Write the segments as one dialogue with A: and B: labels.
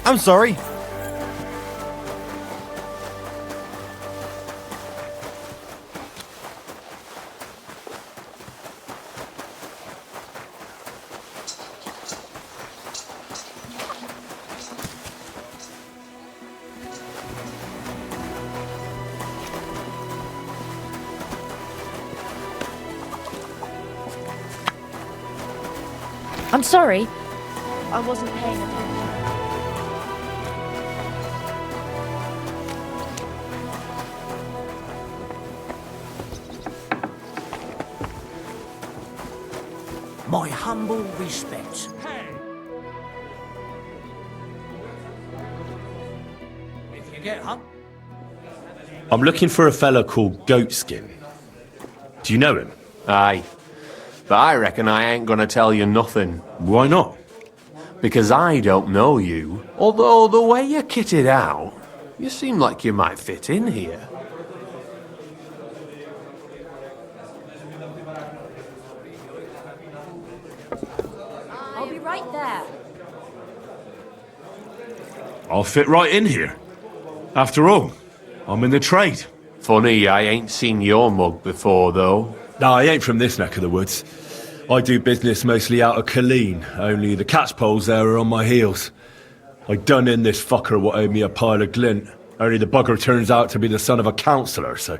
A: I'm sorry.
B: I'm sorry. I wasn't paying attention.
C: My humble respects. If you get up.
D: I'm looking for a fella called Goatskin. Do you know him?
E: Aye. But I reckon I ain't gonna tell you nothing.
D: Why not?
E: Because I don't know you. Although the way you're kitted out, you seem like you might fit in here.
B: I'll be right there.
D: I'll fit right in here. After all, I'm in the trade.
E: Funny, I ain't seen your mug before, though.
D: No, I ain't from this neck of the woods. I do business mostly out of Colleen, only the catchpoles there are on my heels. I done in this fucker what owed me a pile of glint, only the bugger turns out to be the son of a councillor, so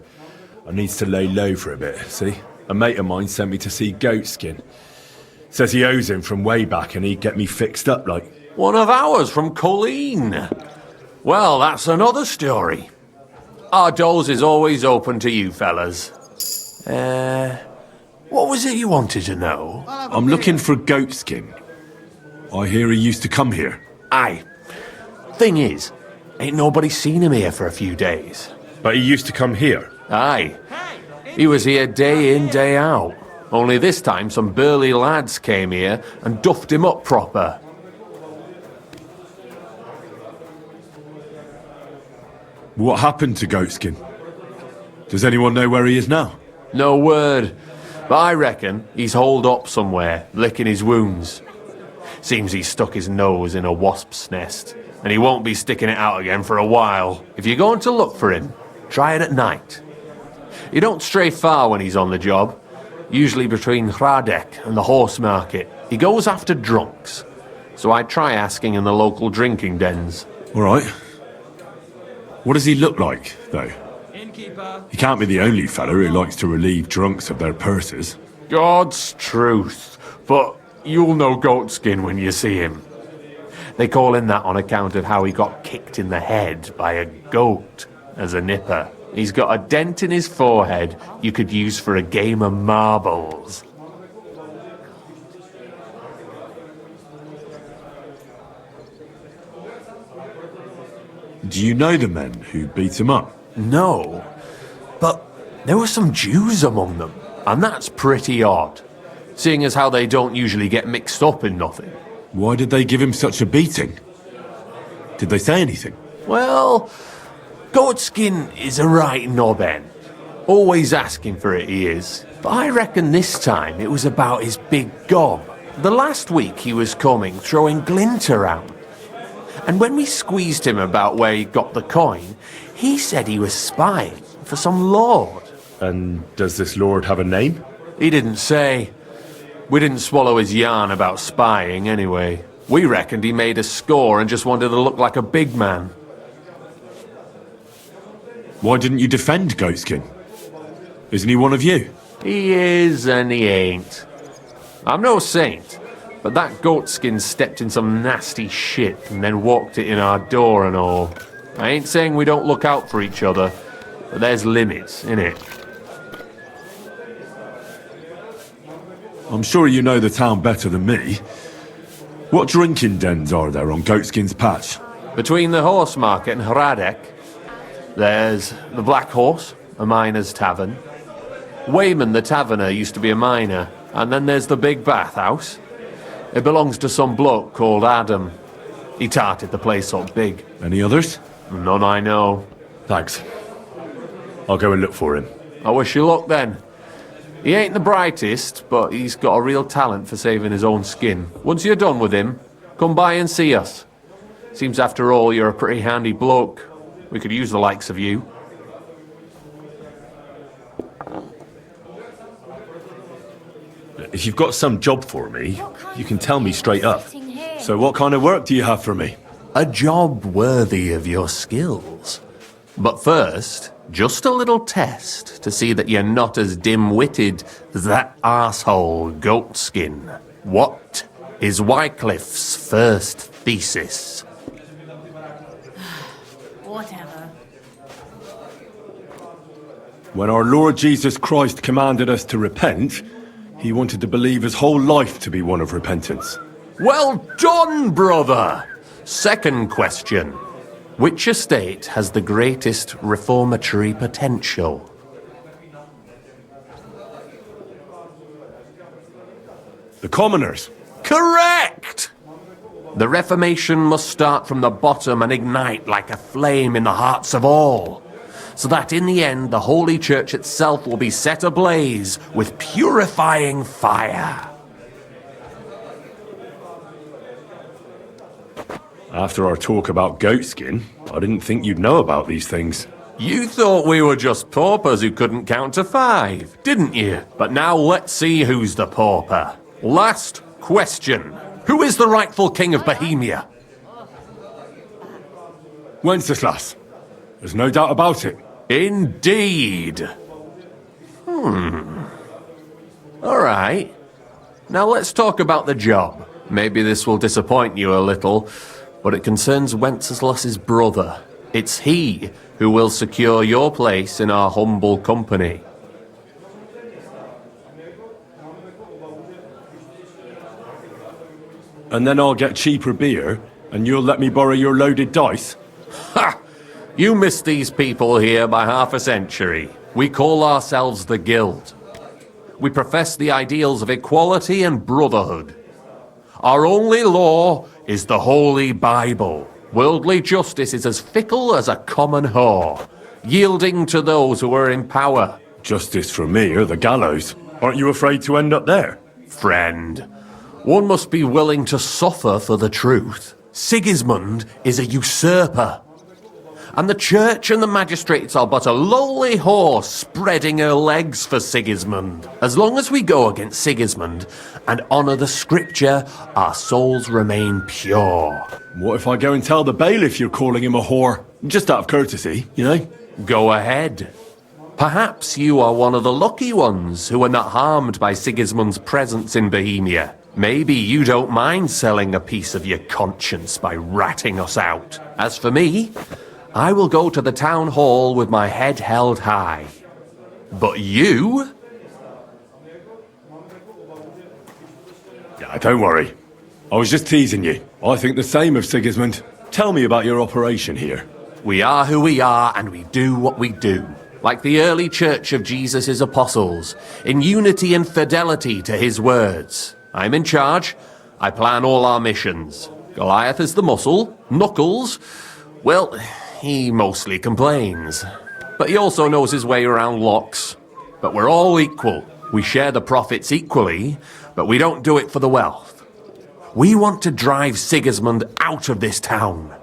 D: I needs to lay low for a bit, see? A mate of mine sent me to see Goatskin. Says he owes him from way back and he'd get me fixed up like.
E: One of ours from Colleen. Well, that's another story. Our doors is always open to you fellas. What was it you wanted to know?
D: I'm looking for Goatskin. I hear he used to come here.
E: Aye. Thing is, ain't nobody seen him here for a few days.
D: But he used to come here.
E: Aye. He was here day in, day out. Only this time some burly lads came here and duffed him up proper.
D: What happened to Goatskin? Does anyone know where he is now?
E: No word. But I reckon he's holed up somewhere, licking his wounds. Seems he's stuck his nose in a wasp's nest, and he won't be sticking it out again for a while. If you're going to look for him, try it at night. You don't stray far when he's on the job. Usually between Hradek and the horse market. He goes after drunks. So I try asking in the local drinking dens.
D: All right. What does he look like, though?
C: Innkeeper.
D: He can't be the only fella who likes to relieve drunks of their purses.
E: God's truth. But you'll know Goatskin when you see him. They call him that on account of how he got kicked in the head by a goat as a nipper. He's got a dent in his forehead you could use for a game of marbles.
D: Do you know the men who beat him up?
E: No, but there were some Jews among them, and that's pretty odd, seeing as how they don't usually get mixed up in nothing.
D: Why did they give him such a beating? Did they say anything?
E: Well, Goatskin is a right knob end. Always asking for it, he is. But I reckon this time it was about his big gob. The last week he was coming, throwing glint around. And when we squeezed him about where he got the coin, he said he was spying for some lord.
D: And does this lord have a name?
E: He didn't say. We didn't swallow his yarn about spying anyway. We reckoned he made a score and just wanted to look like a big man.
D: Why didn't you defend Goatskin? Isn't he one of you?
E: He is and he ain't. I'm no saint, but that Goatskin stepped in some nasty shit and then walked it in our door and all. I ain't saying we don't look out for each other, but there's limits, innit?
D: I'm sure you know the town better than me. What drinking dens are there on Goatskin's patch?
E: Between the horse market and Hradek, there's the Black Horse, a miner's tavern. Wayman the taverner used to be a miner, and then there's the Big Bathhouse. It belongs to some bloke called Adam. He tarted the place up big.
D: Any others?
E: None I know.
D: Thanks. I'll go and look for him.
E: I wish you luck then. He ain't the brightest, but he's got a real talent for saving his own skin. Once you're done with him, come by and see us. Seems after all you're a pretty handy bloke. We could use the likes of you.
D: If you've got some job for me, you can tell me straight up. So what kind of work do you have for me?
E: A job worthy of your skills. But first, just a little test to see that you're not as dim-witted as that arsehole Goatskin. What is Wycliffe's first thesis?
B: Whatever.
D: When our Lord Jesus Christ commanded us to repent, he wanted to believe his whole life to be one of repentance.
E: Well done, brother! Second question. Which estate has the greatest reformatory potential?
D: The commoners.
E: Correct! The Reformation must start from the bottom and ignite like a flame in the hearts of all, so that in the end the Holy Church itself will be set ablaze with purifying fire.
D: After our talk about goatskin, I didn't think you'd know about these things.
E: You thought we were just paupers who couldn't count to 5, didn't you? But now let's see who's the pauper. Last question. Who is the rightful king of Bohemia?
D: Wenceslas. There's no doubt about it.
E: Indeed. All right. Now let's talk about the job. Maybe this will disappoint you a little, but it concerns Wenceslas's brother. It's he who will secure your place in our humble company.
D: And then I'll get cheaper beer, and you'll let me borrow your loaded dice?
E: Ha! You missed these people here by half a century. We call ourselves the Guild. We profess the ideals of equality and brotherhood. Our only law is the Holy Bible. Worldly justice is as fickle as a common whore, yielding to those who are in power.
D: Justice for me or the gallows. Aren't you afraid to end up there?
E: Friend, one must be willing to suffer for the truth. Sigismund is a usurper. And the church and the magistrates are but a lowly horse spreading her legs for Sigismund. As long as we go against Sigismund and honour the scripture, our souls remain pure.
D: What if I go and tell the bailiff you're calling him a whore? Just out of courtesy, you know?
E: Go ahead. Perhaps you are one of the lucky ones who are not harmed by Sigismund's presence in Bohemia. Maybe you don't mind selling a piece of your conscience by ratting us out. As for me, I will go to the town hall with my head held high. But you?
D: Yeah, don't worry. I was just teasing you. I think the same of Sigismund. Tell me about your operation here.
E: We are who we are and we do what we do. Like the early church of Jesus' apostles, in unity and fidelity to his words. I'm in charge. I plan all our missions. Goliath is the muscle. Knuckles, well, he mostly complains. But he also knows his way around locks. But we're all equal. We share the profits equally, but we don't do it for the wealth. We want to drive Sigismund out of this town.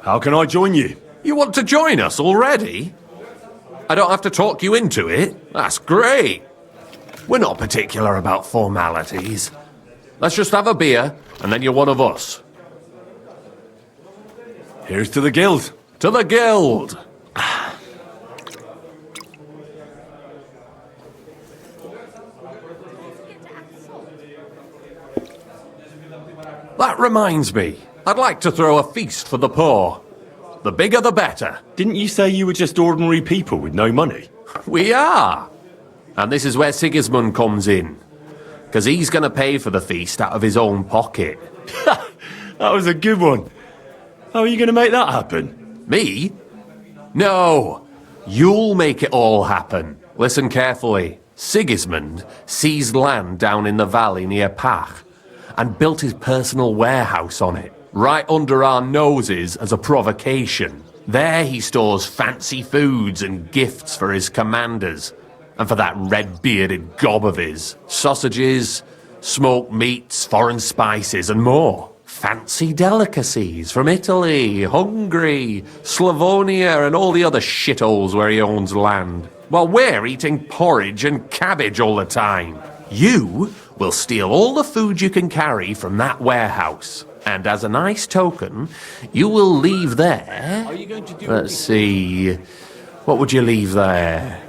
D: How can I join you?
E: You want to join us already? I don't have to talk you into it. That's great. We're not particular about formalities. Let's just have a beer, and then you're one of us.
D: Here's to the guild.
E: To the Guild! That reminds me. I'd like to throw a feast for the poor. The bigger the better.
D: Didn't you say you were just ordinary people with no money?
E: We are. And this is where Sigismund comes in. Because he's going to pay for the feast out of his own pocket.
D: That was a good one. How are you going to make that happen?
E: Me? No. You'll make it all happen. Listen carefully. Sigismund seized land down in the valley near Pach and built his personal warehouse on it, right under our noses as a provocation. There he stores fancy foods and gifts for his commanders, and for that red-bearded gob of his. Sausages, Smoked meats, foreign spices, and more. Fancy delicacies from Italy, Hungary, Slavonia, and all the other shitholes where he owns land. While we're eating porridge and cabbage all the time. You will steal all the food you can carry from that warehouse. And as a nice token, you will leave there...
C: Are you going to do...
E: Let's see... What would you leave there?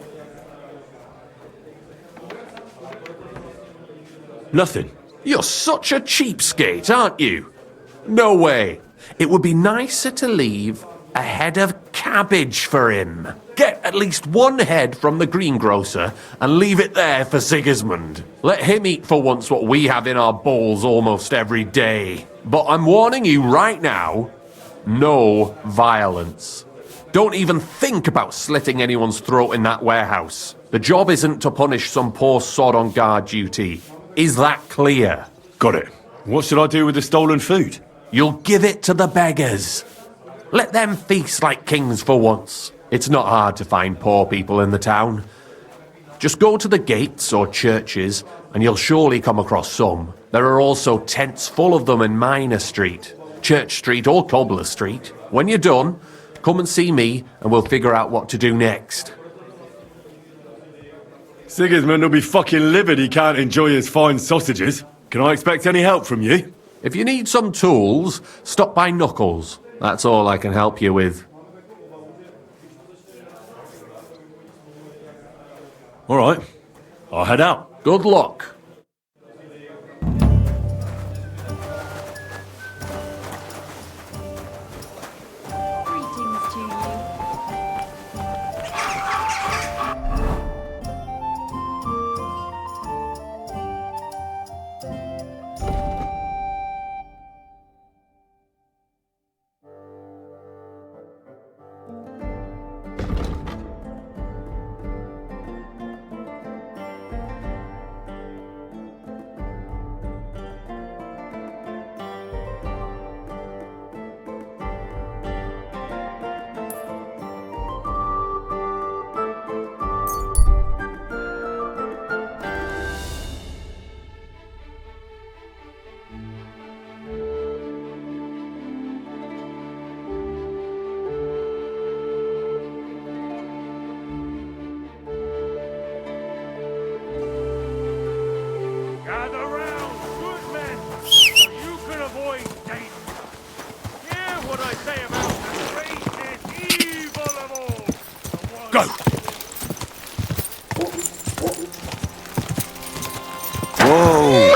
D: Nothing.
E: You're such a cheapskate, aren't you? No way. It would be nicer to leave a head of cabbage for him. Get at least one head from the greengrocer and leave it there for Sigismund. Let him eat for once what we have in our bowls almost every day. But I'm warning you right now, no violence. Don't even think about slitting anyone's throat in that warehouse. The job isn't to punish some poor sod on guard duty. Is that clear?
D: Got it. What should I do with the stolen food?
E: You'll give it to the beggars. Let them feast like kings for once. It's not hard to find poor people in the town. Just go to the gates or churches, and you'll surely come across some. There are also tents full of them in Minor Street, Church Street or Cobbler Street. When you're done, come and see me, and we'll figure out what to do next.
D: Sigismund will be fucking livid he can't enjoy his fine sausages. Can I expect any help from you?
E: If you need some tools, stop by Knuckles. That's all I can help you with.
D: All right. I'll head out.
E: Good luck.
B: Greetings to you.
A: Gather round, good men, so you can avoid danger. Hear what I say about the greatest evil of all. The one
D: Go! Whoa!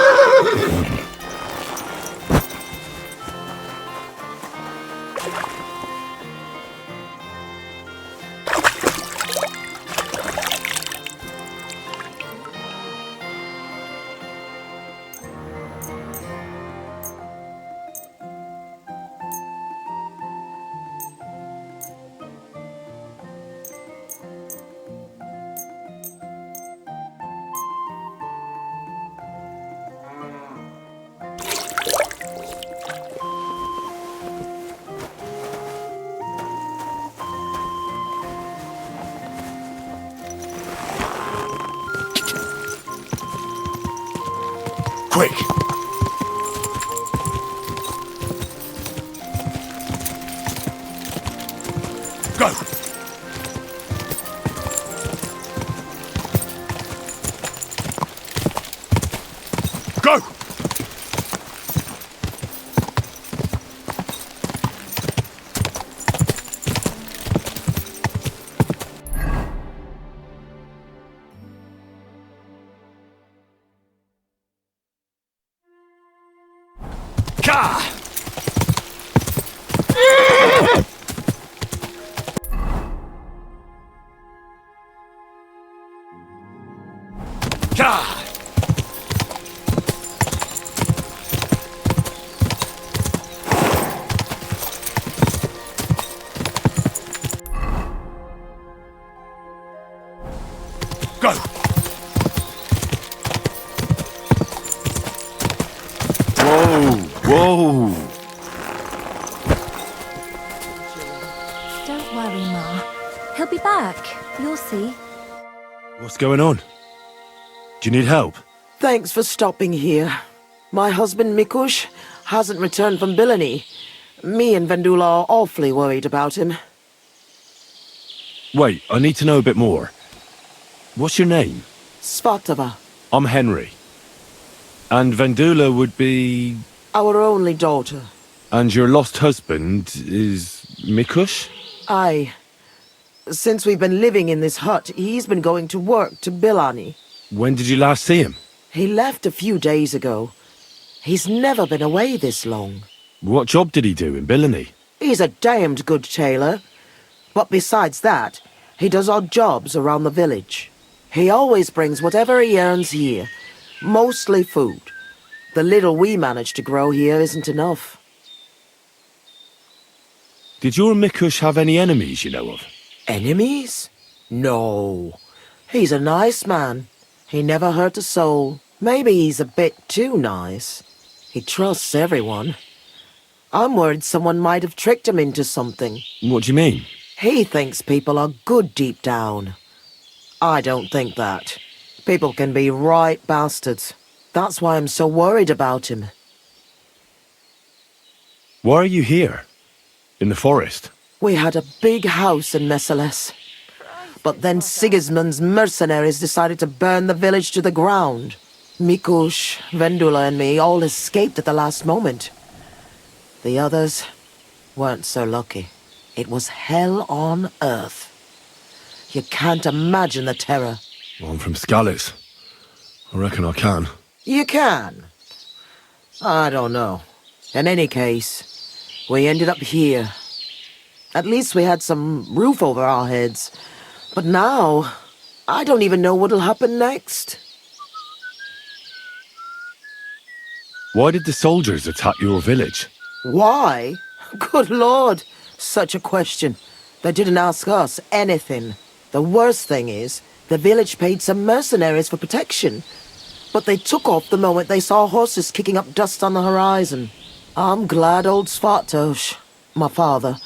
D: Quick! Go! Go! Ka! Ka! Go! Whoa!
B: Don't worry, Ma. He'll be back. You'll see.
D: What's going on? Do you need help?
F: Thanks for stopping here. My husband Mikush hasn't returned from Billany. Me and Vendula are awfully worried about him.
D: Wait, I need to know a bit more. What's your name?
F: Svatava,
D: I'm Henry. And Vendula would be...
F: our only daughter.
D: And your lost husband is... Mikush?
F: Aye. Since we've been living in this hut, he's been going to work to Billany.
D: When did you last see him?
F: He left a few days ago. He's never been away this long.
D: What job did he do in Billany?
F: He's a damned good tailor. But besides that, he does odd jobs around the village. He always brings whatever he earns here. Mostly food. The little we manage to grow here isn't enough.
D: Did your Mikush have any enemies you know of?
F: Enemies? No. He's a nice man. He never hurt a soul. Maybe he's a bit too nice. He trusts everyone. I'm worried someone might have tricked him into something.
D: What do you mean?
F: He thinks people are good deep down. I don't think that. People can be right bastards. That's why I'm so worried about him.
D: Why are you here? In the forest?
F: We had a big house in Messales. But then Sigismund's mercenaries decided to burn the village to the ground. Mikush, Vendula and me all escaped at the last moment. The others weren't so lucky. It was hell on earth. You can't imagine the terror.
D: Well, I'm from Scallis. I reckon I can.
F: You can? I don't know. In any case, we ended up here. At least we had some roof over our heads. But now, I don't even know what'll happen next.
D: Why did the soldiers attack your village?
F: Why? Good Lord, such a question. They didn't ask us anything. The worst thing is, the village paid some mercenaries for protection. But they took off the moment they saw horses kicking up dust on the horizon. I'm glad old Svartosh, my father,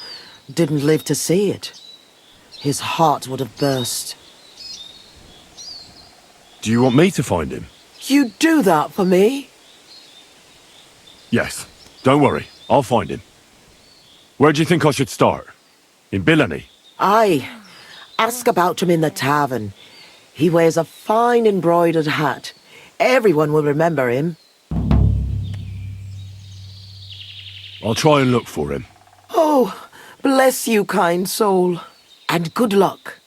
F: didn't live to see it. His heart would have burst.
D: Do you want me to find him?
F: You'd do that for me?
D: Yes. Don't worry. I'll find him. Where do you think I should start? In Billany?
F: Aye. Ask about him in the tavern. He wears a fine embroidered hat. Everyone will remember him.
D: I'll try and look for him.
F: Oh, bless you, kind soul. And good luck.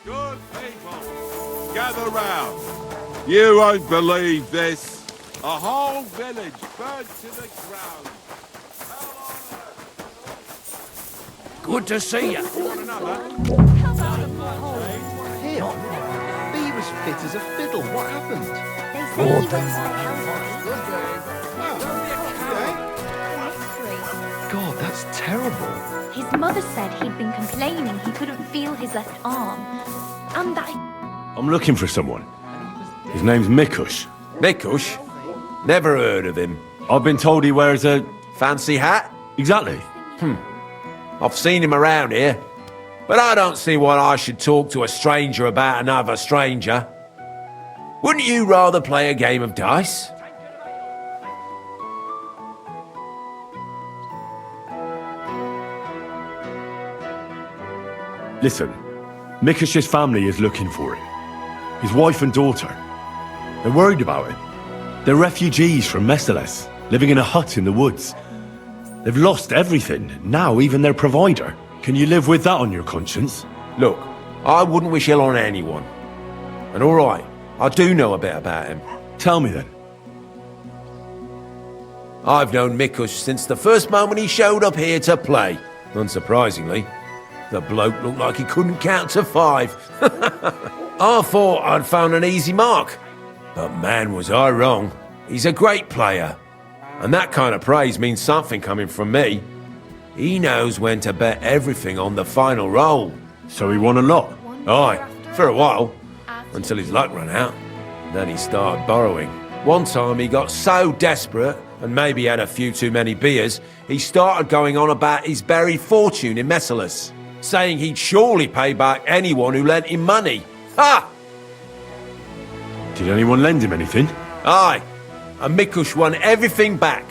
G: Good people, gather round. You won't believe this. A whole village burnt to the ground.
C: Good to see you.
G: You want another?
H: Him? He was fit as a fiddle. What happened?
B: They say he went to the council.
H: God, that's terrible.
B: His mother said he'd been complaining he couldn't feel his left arm. And that...
D: I'm looking for someone. His name's Mikush.
E: Mikush? Never heard of him.
D: I've been told he wears a...
E: Fancy hat?
D: Exactly.
E: I've seen him around here. But I don't see why I should talk to a stranger about another stranger. Wouldn't you rather play a game of dice?
D: Listen, Mikush's family is looking for him. His wife and daughter. They're worried about him. They're refugees from Messales, living in a hut in the woods. They've lost everything, now even their provider. Can you live with that on your conscience?
E: Look, I wouldn't wish ill on anyone. And all right, I do know a bit about him.
D: Tell me then.
E: I've known Mikush since the first moment he showed up here to play. Unsurprisingly, the bloke looked like he couldn't count to 5. I thought I'd found an easy mark. But man, was I wrong. He's a great player. And that kind of praise means something coming from me.
C: He knows when to bet everything on the final roll.
D: So he won a lot.
C: Aye, for a while, until his luck ran out. Then he started borrowing. One time he got so desperate, and maybe had a few too many beers, he started going on about his buried fortune in Messalus, saying he'd surely pay back anyone who lent him money. Ha!
D: Did anyone lend him anything?
C: Aye, and Mikush won everything back.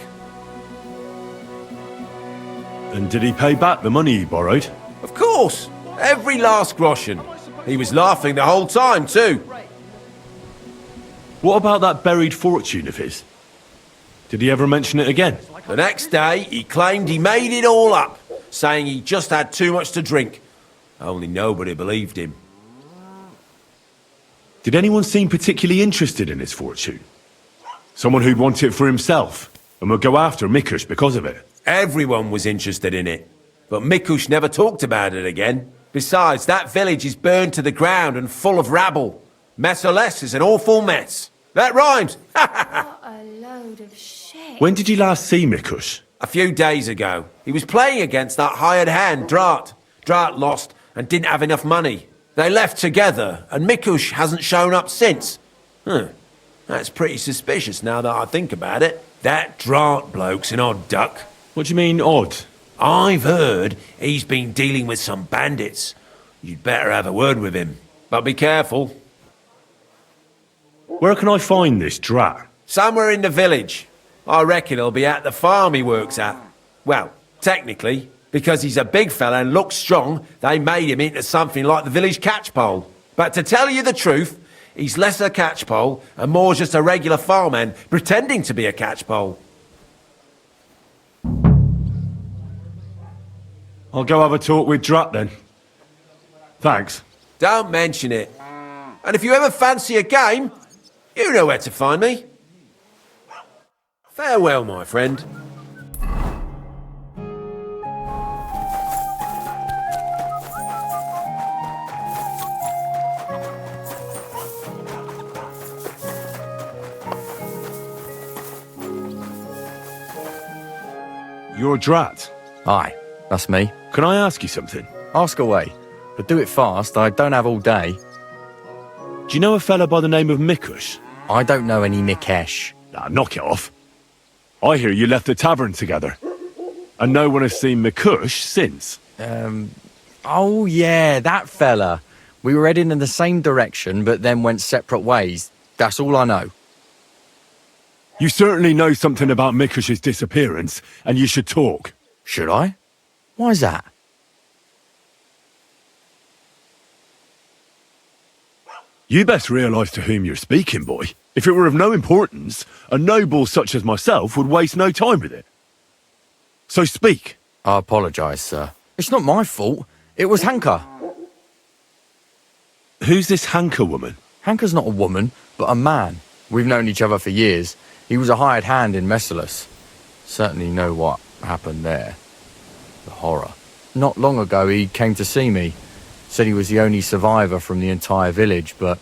D: And did he pay back the money he borrowed?
C: Of course, every last groschen. He was laughing the whole time too.
D: What about that buried fortune of his? Did he ever mention it again?
C: The next day, he claimed he made it all up, saying he just had too much to drink. Only nobody believed him.
D: Did anyone seem particularly interested in his fortune? Someone who'd want it for himself, and would go after Mikush because of it?
C: Everyone was interested in it, but Mikush never talked about it again. Besides, that village is burned to the ground and full of rabble. Messalus is an awful mess. That rhymes!
B: What a load of shit.
D: When did you last see Mikush?
C: A few days ago, he was playing against that hired hand, Drat. Drat lost and didn't have enough money. They left together, and Mikush hasn't shown up since. That's pretty suspicious now that I think about it. That Drat bloke's an odd duck.
D: What do you mean, odd?
C: I've heard he's been dealing with some bandits. You'd better have a word with him. But be careful.
D: Where can I find this Drat?
C: Somewhere in the village. I reckon he'll be at the farm he works at. Well, technically, because he's a big fella and looks strong, they made him into something like the village catchpole. But to tell you the truth, he's less a catchpole and more just a regular farmhand pretending to be a catchpole.
D: I'll go have a talk with Drat then. Thanks.
C: Don't mention it. And if you ever fancy a game, you know where to find me. Farewell, my friend.
D: You're Drat.
I: Aye, that's me.
D: Can I ask you something?
I: Ask away, but do it fast, I don't have all day.
D: Do you know a fella by the name of Mikush?
I: I don't know any Mikesh.
D: Nah, knock it off. I hear you left the tavern together. And no one has seen Mikush since.
I: Oh yeah, that fella. We were heading in the same direction, but then went separate ways. That's all I know.
D: You certainly know something about Mikush's disappearance, and you should talk.
I: Should I? Why's that?
D: You best realise to whom you're speaking, boy. If it were of no importance, a noble such as myself would waste no time with it. So speak.
I: I apologise, sir. It's not my fault. It was Hanka.
D: Who's this Hanka woman?
I: Hanka's not a woman, but a man. We've known each other for years. He was a hired hand in Messalus. Certainly know what happened there. The horror. Not long ago he came to see me. Said he was the only survivor from the entire village, but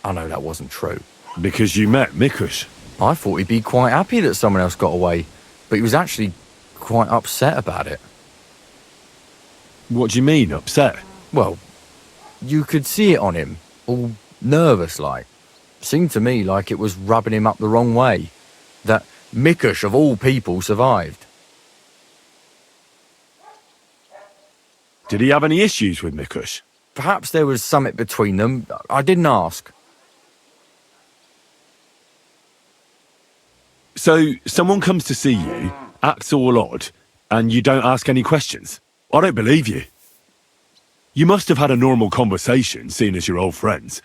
I: I know that wasn't true.
D: Because you met Mikush.
I: I thought he'd be quite happy that someone else got away, but he was actually quite upset about it.
D: What do you mean, upset?
I: Well, you could see it on him, all nervous like. Seemed to me like it was rubbing him up the wrong way. That Mikush of all people survived.
D: Did he have any issues with Mikush?
I: Perhaps there was something between them. I didn't ask.
D: So, someone comes to see you, acts all odd, and you don't ask any questions? I don't believe you. You must have had a normal conversation, seeing as you're old friends.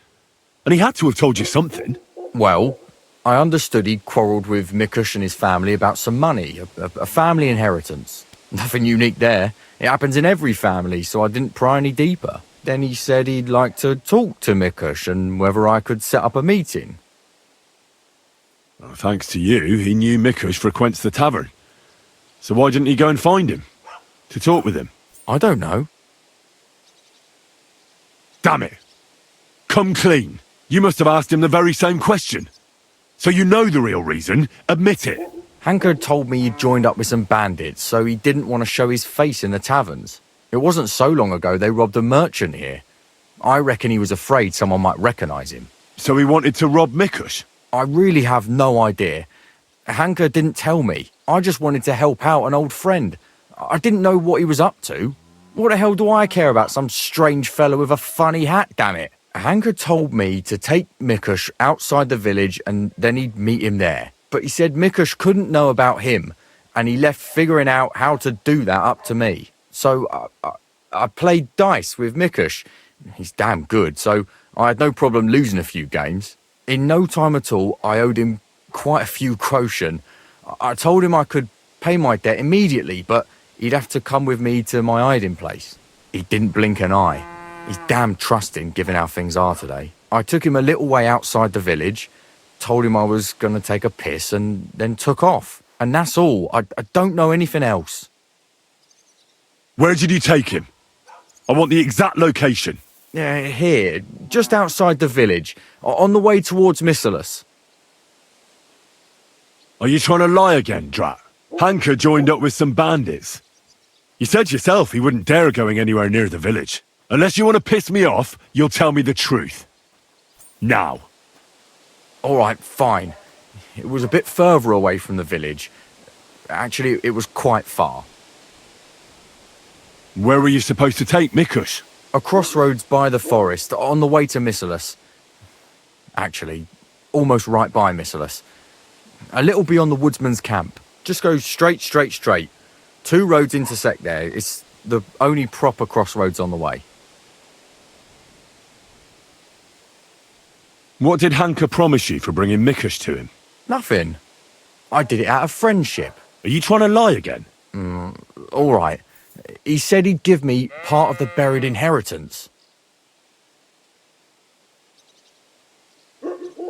D: And he had to have told you something.
I: Well, I understood he'd quarrelled with Mikush and his family about some money, a family inheritance. Nothing unique there. It happens in every family, so I didn't pry any deeper. Then he said he'd like to talk to Mikush and whether I could set up a meeting.
D: Well, thanks to you, he knew Mikush frequents the tavern. So why didn't he go and find him? To talk with him?
I: I don't know.
D: Damn it! Come clean. You must have asked him the very same question. So you know the real reason. Admit it.
I: Hanker had told me he'd joined up with some bandits, so he didn't want to show his face in the taverns. It wasn't so long ago they robbed a merchant here. I reckon he was afraid someone might recognise him.
D: So he wanted to rob Mikush?
I: I really have no idea. Hanker didn't tell me. I just wanted to help out an old friend. I didn't know what he was up to. What the hell do I care about some strange fellow with a funny hat, damn it? Hanker told me to take Mikush outside the village and then he'd meet him there. But he said Mikush couldn't know about him, and he left figuring out how to do that up to me. So I played dice with Mikush. He's damn good, so I had no problem losing a few games. In no time at all, I owed him quite a few groschen. I told him I could pay my debt immediately, but he'd have to come with me to my hiding place. He didn't blink an eye. He's damn trusting, given how things are today. I took him a little way outside the village, told him I was going to take a piss, and then took off. And that's all. I don't know anything else.
D: Where did you take him? I want the exact location.
I: Here, just outside the village, on the way towards Missalus.
D: Are you trying to lie again, Drat? Hanker joined up with some bandits. You said yourself he wouldn't dare going anywhere near the village. Unless you want to piss me off, you'll tell me the truth. Now.
I: All right, fine. It was a bit further away from the village. Actually, it was quite far.
D: Where were you supposed to take Mikush?
I: A crossroads by the forest, on the way to Missalus. Actually, almost right by Missalus. A little beyond the woodsman's camp. Just go straight. 2 roads intersect there. It's the only proper crossroads on the way.
D: What did Hanker promise you for bringing Mikush to him?
I: Nothing. I did it out of friendship.
D: Are you trying to lie again?
I: All right. He said he'd give me part of the buried inheritance.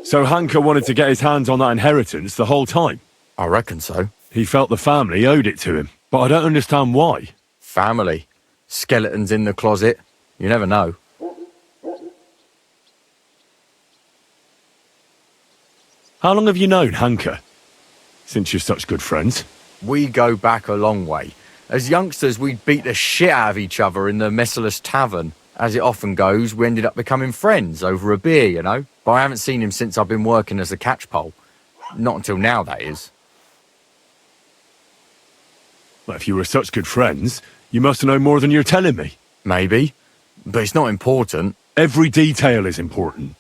D: So Hanker wanted to get his hands on that inheritance the whole time?
I: I reckon so.
D: He felt the family owed it to him, but I don't understand why.
I: Family. Skeletons in the closet. You never know.
D: How long have you known Hanker? Since you're such good friends?
I: We go back a long way. As youngsters, we'd beat the shit out of each other in the Messalus tavern. As it often goes, we ended up becoming friends over a beer, you know? But I haven't seen him since I've been working as a catchpole. Not until now, that is.
D: Well, if you were such good friends, you must know more than you're telling me.
I: Maybe. But it's not important.
D: Every detail is important.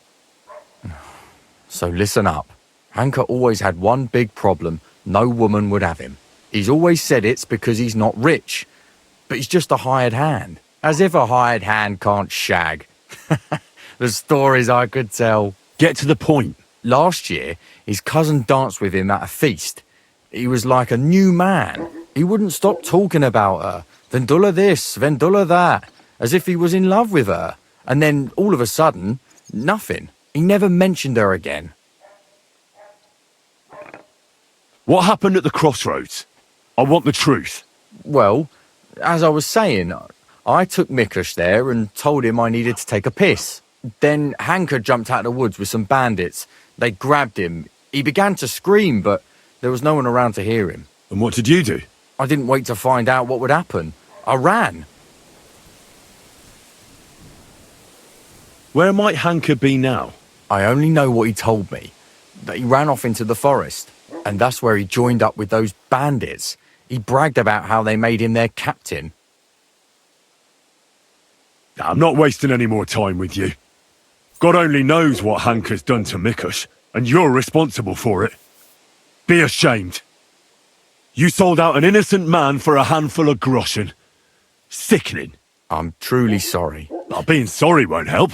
I: So listen up. Hanker always had one big problem. No woman would have him. He's always said it's because he's not rich. But he's just a hired hand. As if a hired hand can't shag. The stories I could tell.
D: Get to the point.
I: Last year, his cousin danced with him at a feast. He was like a new man. He wouldn't stop talking about her. Vendula this, Vendula that. As if he was in love with her. And then, all of a sudden, nothing. He never mentioned her again.
D: What happened at the crossroads? I want the truth.
I: Well, as I was saying, I took Mikush there and told him I needed to take a piss. Then Hanker jumped out of the woods with some bandits. They grabbed him. He began to scream, but there was no one around to hear him.
D: And what did you do?
I: I didn't wait to find out what would happen. I ran.
D: Where might Hanker be now?
I: I only know what he told me. That he ran off into the forest. And that's where he joined up with those bandits. He bragged about how they made him their captain.
D: I'm not wasting any more time with you. God only knows what Hanker's done to Mikush, and you're responsible for it. Be ashamed. You sold out an innocent man for a handful of groschen. Sickening.
I: I'm truly sorry.
D: But being sorry won't help.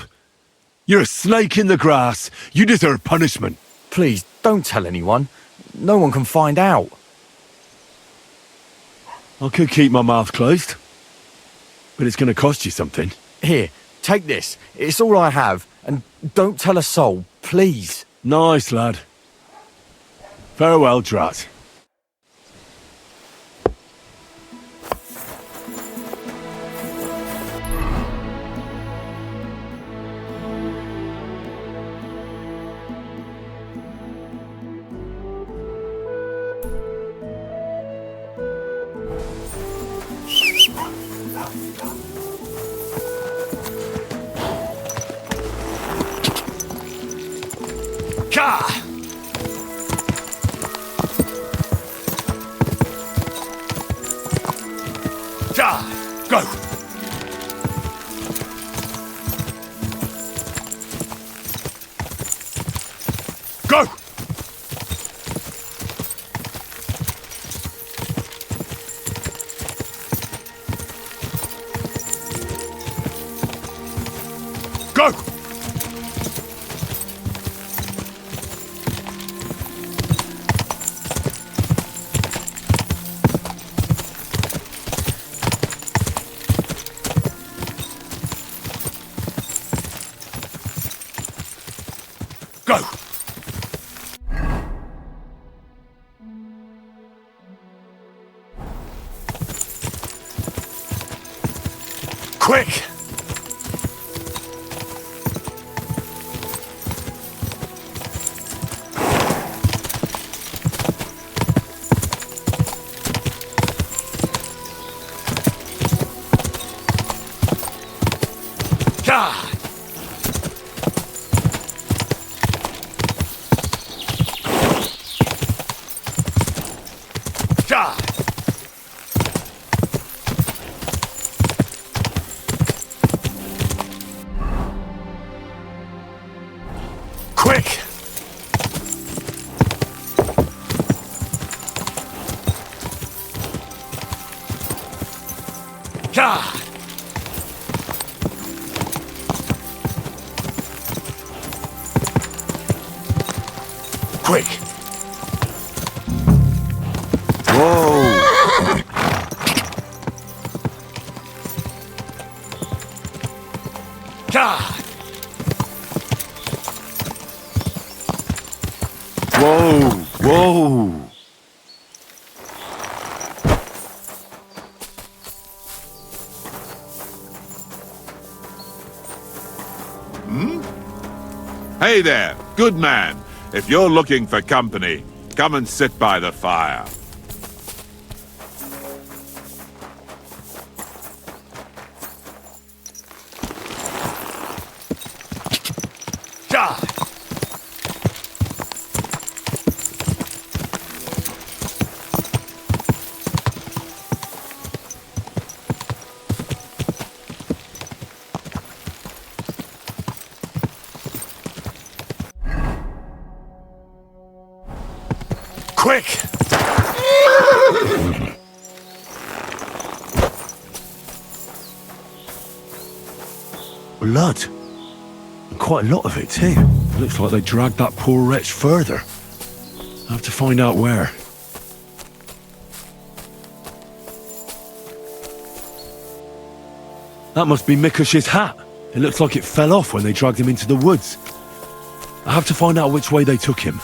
D: You're a snake in the grass. You deserve punishment.
I: Please, don't tell anyone. No one can find out.
D: I could keep my mouth closed. But it's going to cost you something.
I: Here, take this. It's all I have. And don't tell a soul, please.
D: Nice, lad. Farewell, Drat. Go! Go! Go! Go! Quick! God! God! Quick! God! Quick!
C: Whoa!
D: God!
C: Whoa! Whoa!
G: Hey there, good man. If you're looking for company, come and sit by the fire.
D: God! Quick! Blood. And quite a lot of it, too. Looks like they dragged that poor wretch further. I have to find out where. That must be Mikush's hat. It looks like it fell off when they dragged him into the woods. I have to find out which way they took him.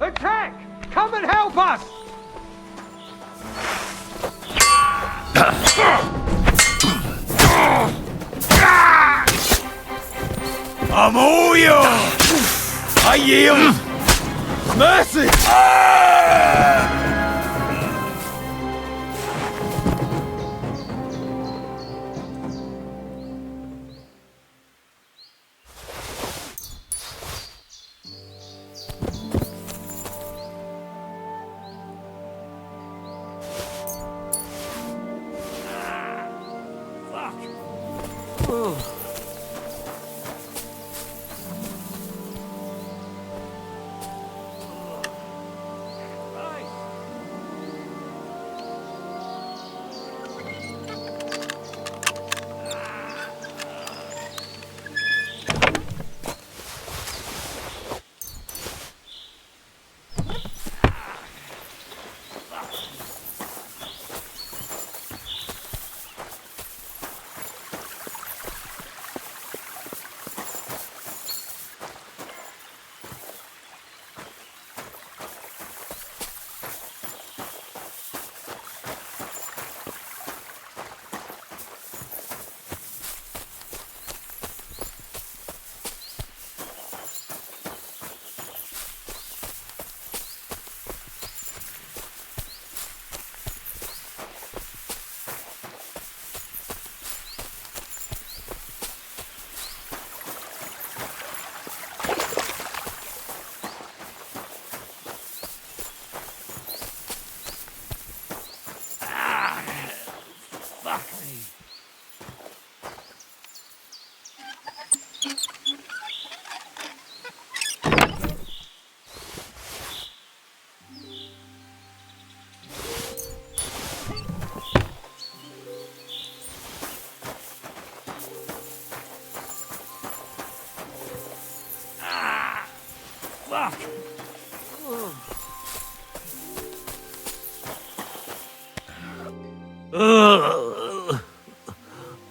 A: Attack! Come and help us!
D: I'm all yours! I yield! Mercy!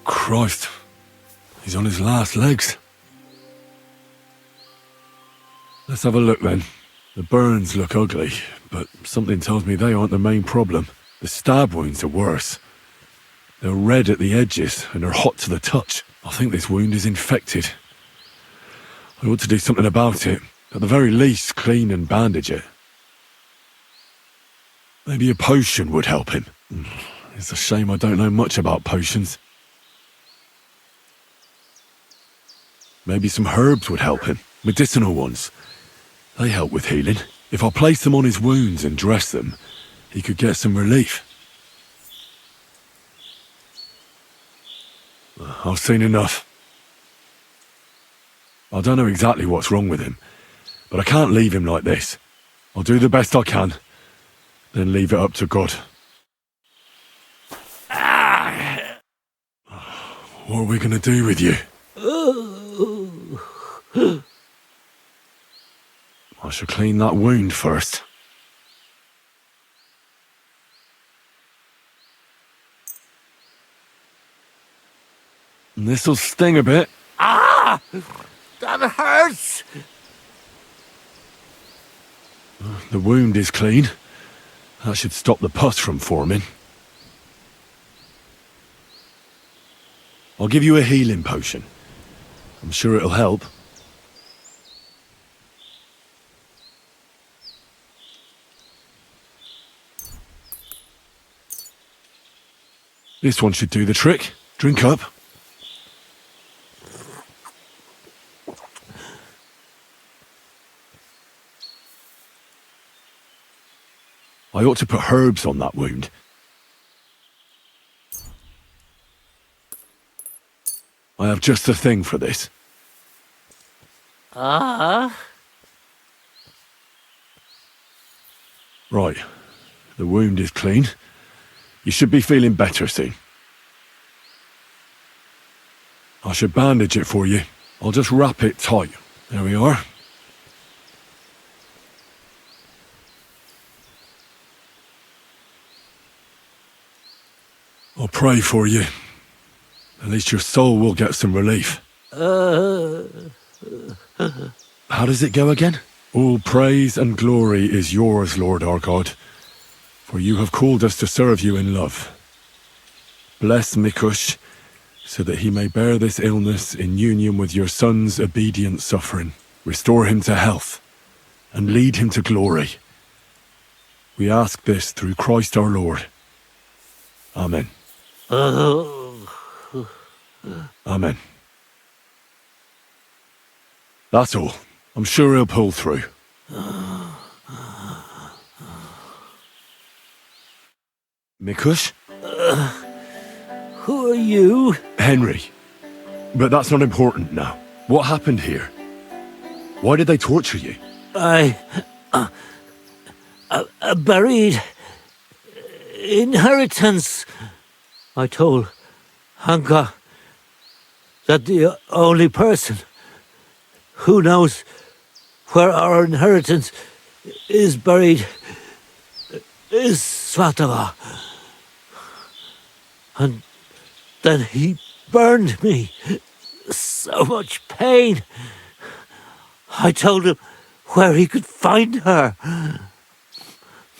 D: Christ. He's on his last legs. Let's have a look then. The burns look ugly, but something tells me they aren't the main problem. The stab wounds are worse. They're red at the edges and are hot to the touch. I think this wound is infected. I ought to do something about it. At the very least, clean and bandage it. Maybe a potion would help him. It's a shame I don't know much about potions. Maybe some herbs would help him. Medicinal ones. They help with healing. If I place them on his wounds and dress them, he could get some relief. I've seen enough. I don't know exactly what's wrong with him, but I can't leave him like this. I'll do the best I can, then leave it up to God. What are we going to do with you? I shall clean that wound first. This'll sting a bit.
H: Ah! That hurts!
D: The wound is clean. That should stop the pus from forming. I'll give you a healing potion. I'm sure it'll help. This one should do the trick. Drink up. I ought to put herbs on that wound. I have just the thing for this. Right. The wound is clean. You should be feeling better soon. I should bandage it for you. I'll just wrap it tight. There we are. I'll pray for you. At least your soul will get some relief. How does it go again? All praise and glory is yours, Lord our God, for you have called us to serve you in love. Bless Mikush, so that he may bear this illness in union with your son's obedient suffering, restore him to health, and lead him to glory. We ask this through Christ our Lord. Amen. Amen. That's all. I'm sure he'll pull through. Mikush?
J: Who are you?
D: Henry. But that's not important now. What happened here? Why did they torture you?
J: I buried inheritance. I told Hanka that the only person who knows where our inheritance is buried is Svatava. And then he burned me. So much pain. I told him where he could find her.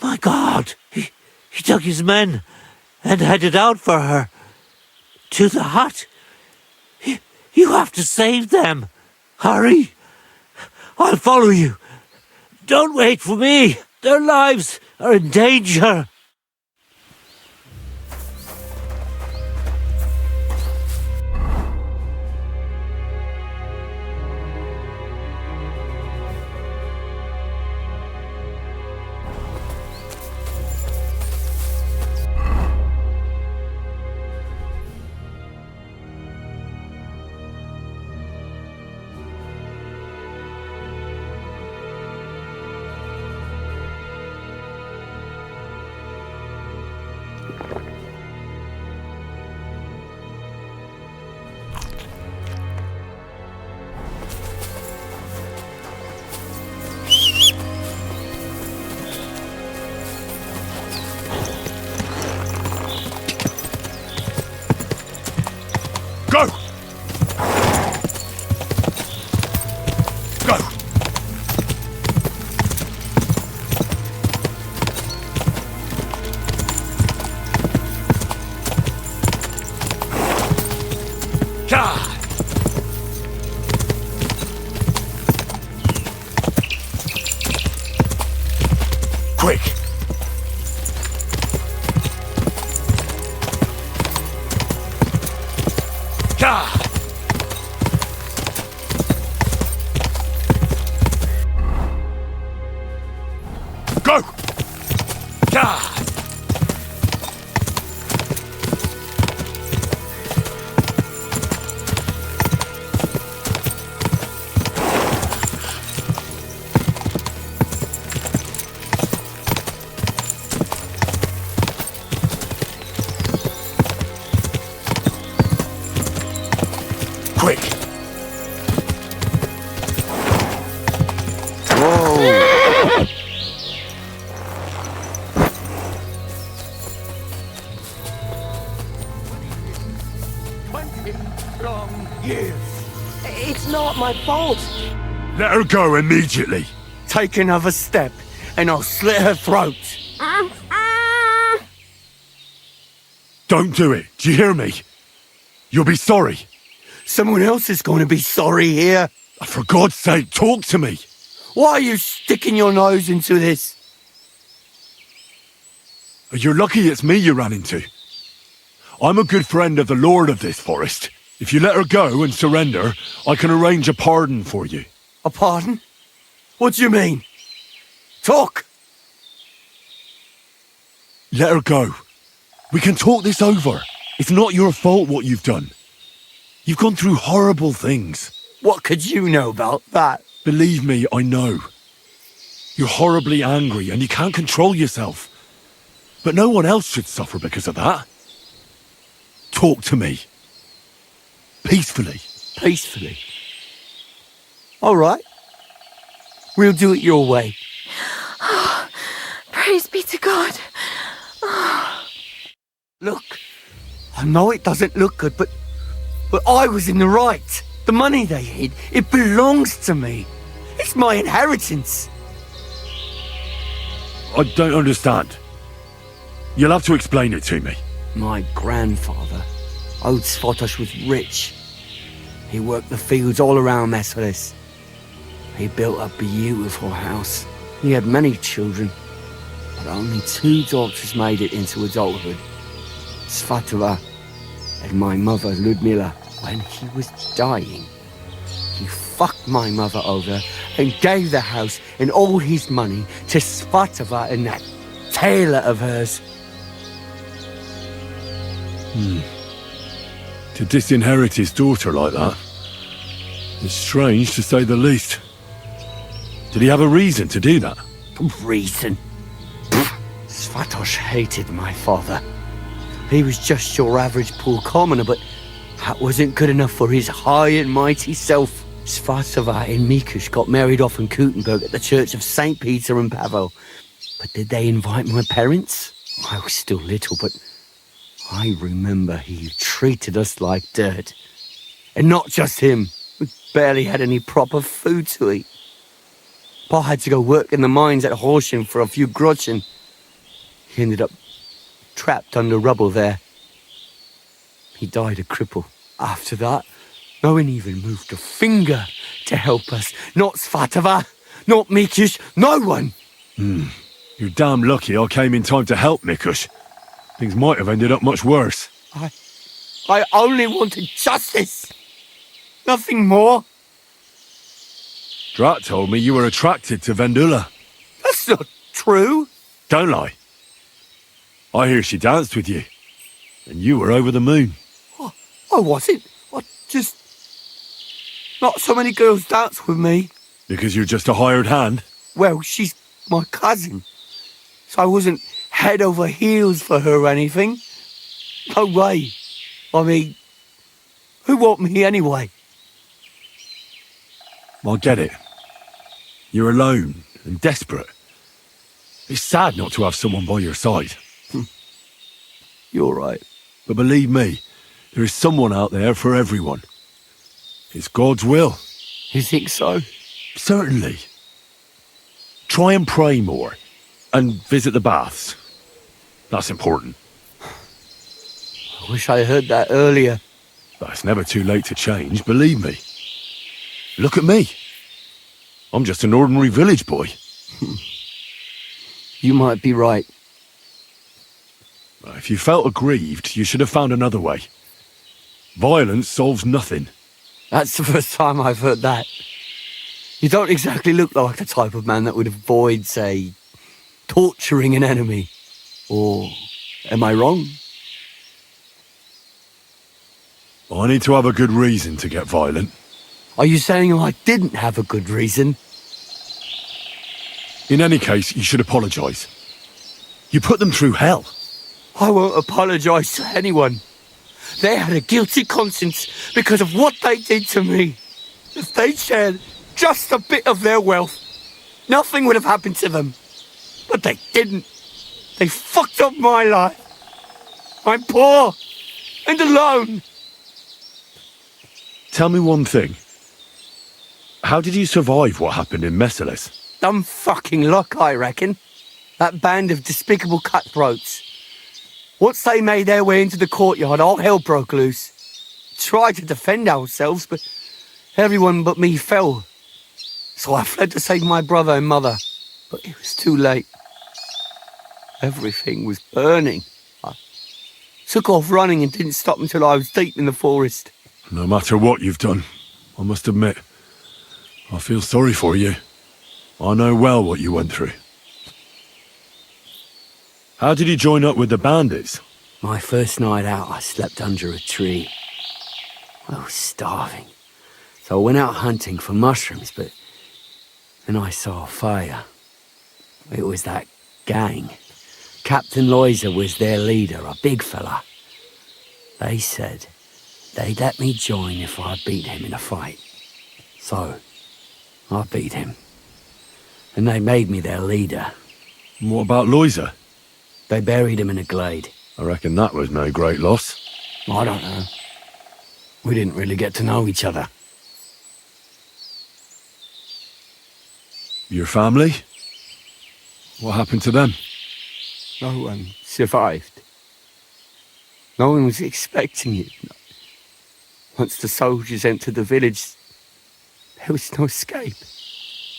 J: My God, he took his men and headed out for her. To the hut. You have to save them. Hurry. I'll follow you. Don't wait for me. Their lives are in danger.
D: Go! Go! God! Quick! God! Go! God! Quick! Whoa!
J: 20 long years.
F: It's not my fault.
D: Let her go immediately.
J: Take another step, and I'll slit her throat.
D: Don't do it. Do you hear me? You'll be sorry.
J: Someone else is going to be sorry here.
D: For God's sake, talk to me.
J: Why are you sticking your nose into this?
D: You're lucky it's me you ran into. I'm a good friend of the Lord of this forest. If you let her go and surrender, I can arrange a pardon for you.
J: A pardon? What do you mean? Talk!
D: Let her go. We can talk this over. It's not your fault what you've done. You've gone through horrible things.
J: What could you know about that?
D: Believe me, I know. You're horribly angry and you can't control yourself. But no one else should suffer because of that. Talk to me. Peacefully.
J: Peacefully. All right. We'll do it your way.
B: Praise be to God.
J: Look, I know it doesn't look good, but I was in the right. The money they hid, it belongs to me. It's my inheritance.
D: I don't understand. You'll have to explain it to me.
J: My grandfather
K: Old Svotosh was rich. He worked the fields all around Merciless. He built a beautiful house. He had many children, but only 2 daughters made it into adulthood. Svatova and my mother, Ludmila. When he was dying, he fucked my mother over and gave the house and all his money to Svatova and that tailor of hers.
D: To disinherit his daughter like that? It's strange, to say the least. Did he have a reason to do that?
K: Reason? Svatosh hated my father. He was just your average poor commoner, but that wasn't good enough for his high and mighty self. Svatova and Mikush got married off in Kuttenberg at the Church of St. Peter and Pavel. But did they invite my parents? I was still little, but I remember he treated us like dirt. And not just him. We barely had any proper food to eat. Pa had to go work in the mines at Horsham for a few groschen. He ended up trapped under rubble there. He died a cripple. After that, no one even moved a finger to help us. Not Svatova, not Mikush, no one.
D: You're damn lucky I came in time to help, Mikush. Things might have ended up much worse.
K: I only wanted justice. Nothing more.
D: Drat told me you were attracted to Vendula.
K: That's not true.
D: Don't lie. I hear she danced with you. And you were over the moon.
K: I wasn't. I just... Not so many girls dance with me.
D: Because you're just a hired hand?
K: Well, she's my cousin. So I wasn't head over heels for her or anything. No way. I mean, who want me anyway?
D: I get it. You're alone and desperate. It's sad not to have someone by your side.
K: You're right.
D: But believe me, there is someone out there for everyone. It's God's will.
K: You think so?
D: Certainly. Try and pray more. And visit the baths. That's important.
K: I wish I heard that earlier.
D: But it's never too late to change, believe me. Look at me. I'm just an ordinary village boy.
K: You might be right.
D: If you felt aggrieved, you should have found another way. Violence solves nothing.
K: That's the first time I've heard that. You don't exactly look like the type of man that would avoid, say, torturing an enemy. Or am I wrong?
D: I need to have a good reason to get violent.
K: Are you saying I didn't have a good reason?
D: In any case, you should apologise. You put them through hell.
K: I won't apologise to anyone. They had a guilty conscience because of what they did to me. If they'd shared just a bit of their wealth, nothing would have happened to them. But they didn't. They fucked up my life. I'm poor and alone.
D: Tell me one thing. How did you survive what happened in Merciless?
K: Dumb fucking luck, I reckon. That band of despicable cutthroats. Once they made their way into the courtyard, all hell broke loose. Tried to defend ourselves, but everyone but me fell. So I fled to save my brother and mother, but it was too late. Everything was burning. I took off running and didn't stop until I was deep in the forest.
D: No matter what you've done, I must admit, I feel sorry for you. I know well what you went through. How did you join up with the bandits?
K: My first night out, I slept under a tree. I was starving. So I went out hunting for mushrooms, but then I saw a fire. It was that gang. Captain Loiser was their leader, a big fella. They said they'd let me join if I beat him in a fight. So, I beat him. And they made me their leader.
D: And what about Loiser?
K: They buried him in a glade.
D: I reckon that was no great loss.
K: I don't know. We didn't really get to know each other.
D: Your family? What happened to them?
K: No one survived. No one was expecting it. Once the soldiers entered the village, there was no escape.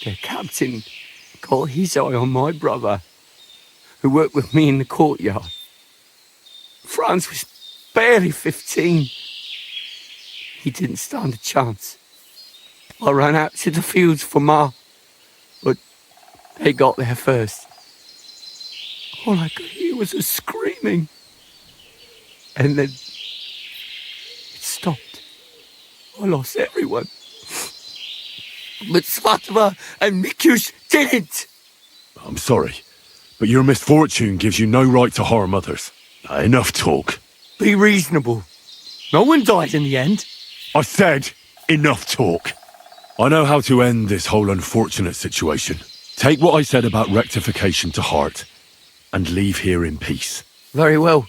K: Their captain got his eye on my brother, who worked with me in the courtyard. Franz was barely 15. He didn't stand a chance. I ran out to the fields for Ma, but they got there first. All I could hear was a screaming. And then it stopped. I lost everyone. But Svatova and Mikush didn't.
D: I'm sorry, but your misfortune gives you no right to harm others. Enough talk.
K: Be reasonable. No one died in the end.
D: I said, enough talk. I know how to end this whole unfortunate situation. Take what I said about rectification to heart, and leave here in peace.
K: Very well.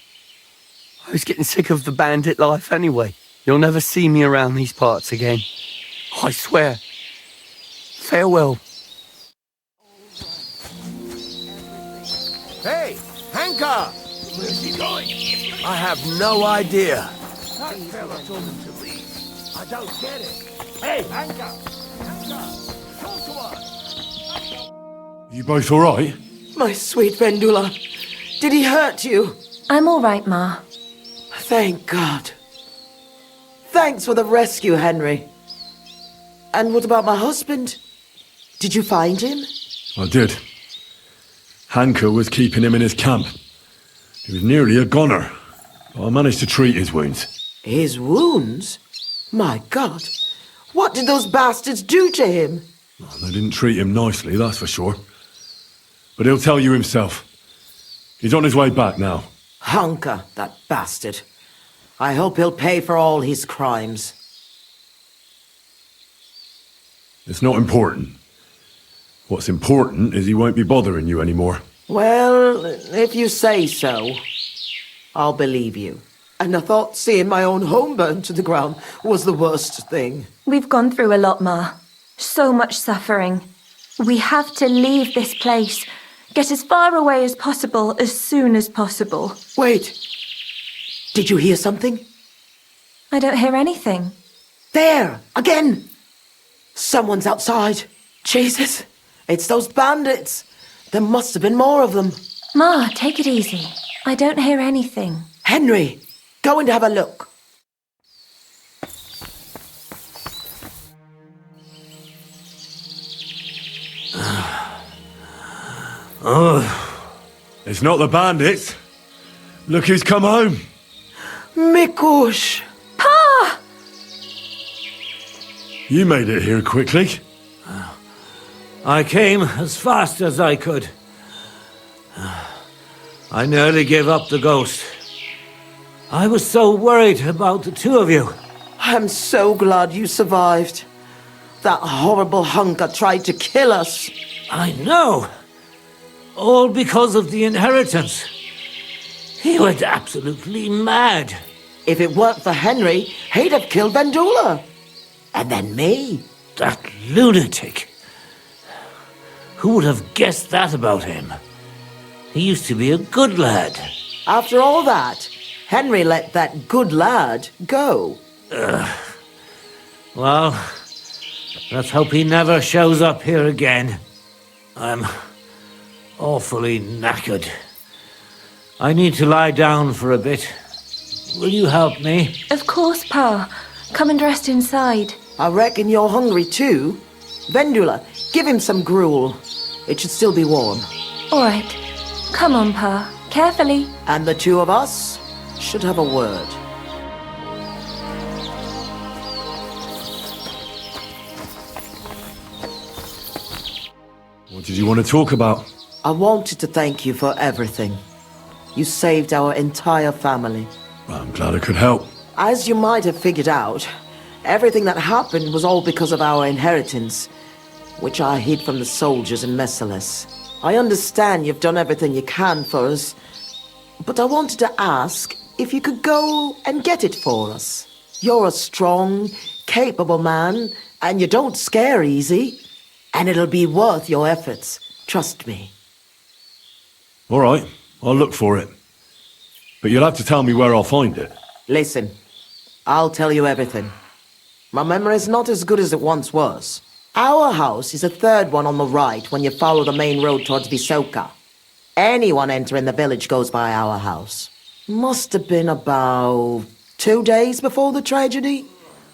K: I was getting sick of the bandit life anyway. You'll never see me around these parts again. I swear. Farewell.
C: Hey, Hanka! Where's he going? I have no idea.
A: That fella told him to leave.
C: I don't get it.
A: Hey, Hanka! Hanka! Talk to us!
D: You both all right?
F: My sweet Vendula, did he hurt you?
B: I'm all right, Ma.
F: Thank God. Thanks for the rescue, Henry. And what about my husband? Did you find him?
D: I did. Hanka was keeping him in his camp. He was nearly a goner, but I managed to treat his wounds.
F: His wounds? My God. What did those bastards do to him?
D: Well, they didn't treat him nicely, that's for sure. But he'll tell you himself. He's on his way back now.
F: Hanka, that bastard. I hope he'll pay for all his crimes.
D: It's not important. What's important is he won't be bothering you anymore.
F: Well, if you say so, I'll believe you. And I thought seeing my own home burned to the ground was the worst thing.
B: We've gone through a lot, Ma. So much suffering. We have to leave this place. Get as far away as possible, as soon as possible.
F: Wait. Did you hear something?
B: I don't hear anything.
F: There! Again! Someone's outside. Jesus! It's those bandits! There must have been more of them.
B: Ma, take it easy. I don't hear anything.
F: Henry, go and have a look.
D: It's not the bandits. Look who's come home.
F: Mikush!
B: Pa!
D: You made it here quickly.
J: I came as fast as I could. I nearly gave up the ghost. I was so worried about the two of you.
F: I'm so glad you survived. That horrible hunker tried to kill us.
J: I know. All because of the inheritance. He went absolutely mad.
F: If it weren't for Henry, he'd have killed Vendula. And then me.
J: That lunatic. Who would have guessed that about him? He used to be a good lad.
F: After all that, Henry let that good lad go.
J: Well, let's hope he never shows up here again. I'm awfully knackered. I need to lie down for a bit. Will you help me?
B: Of course, Pa. Come and rest inside.
F: I reckon you're hungry too. Vendula, give him some gruel. It should still be warm.
B: All right. Come on, Pa. Carefully.
F: And the two of us should have a word.
D: What did you want to talk about?
F: I wanted to thank you for everything. You saved our entire family.
D: I'm glad I could help.
F: As you might have figured out, everything that happened was all because of our inheritance, which I hid from the soldiers in Messalis. I understand you've done everything you can for us, but I wanted to ask if you could go and get it for us. You're a strong, capable man, and you don't scare easy, and it'll be worth your efforts. Trust me.
D: All right, I'll look for it. But you'll have to tell me where I'll find it.
F: Listen, I'll tell you everything. My memory's not as good as it once was. Our house is the third one on the right when you follow the main road towards Visoka. Anyone entering the village goes by our house. Must have been about 2 days before the tragedy.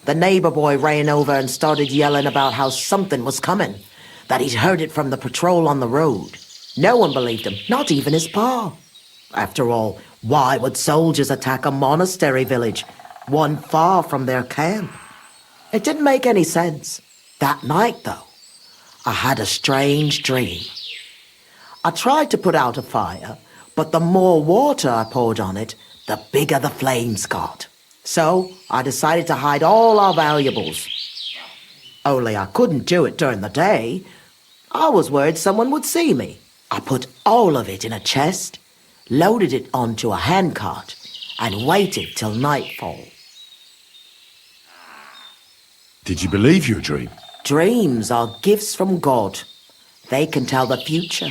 F: The neighbor boy ran over and started yelling about how something was coming, that he'd heard it from the patrol on the road. No one believed him, not even his pa. After all, why would soldiers attack a monastery village, one far from their camp? It didn't make any sense. That night, though, I had a strange dream. I tried to put out a fire, but the more water I poured on it, the bigger the flames got. So I decided to hide all our valuables. Only I couldn't do it during the day. I was worried someone would see me. I put all of it in a chest, loaded it onto a handcart, and waited till nightfall.
D: Did you believe your dream?
F: Dreams are gifts from God. They can tell the future.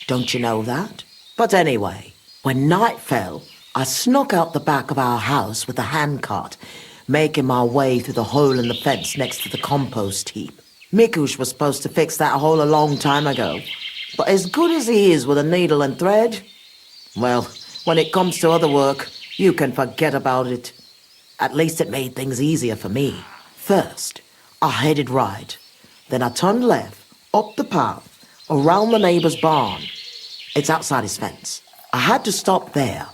F: Don't you know that? But anyway, when night fell, I snuck out the back of our house with the handcart, making my way through the hole in the fence next to the compost heap. Mikush was supposed to fix that hole a long time ago, but as good as he is with a needle and thread, well, when it comes to other work, you can forget about it. At least it made things easier for me. First, I headed right. Then I turned left, up the path, around the neighbor's barn. It's outside his fence. I had to stop there,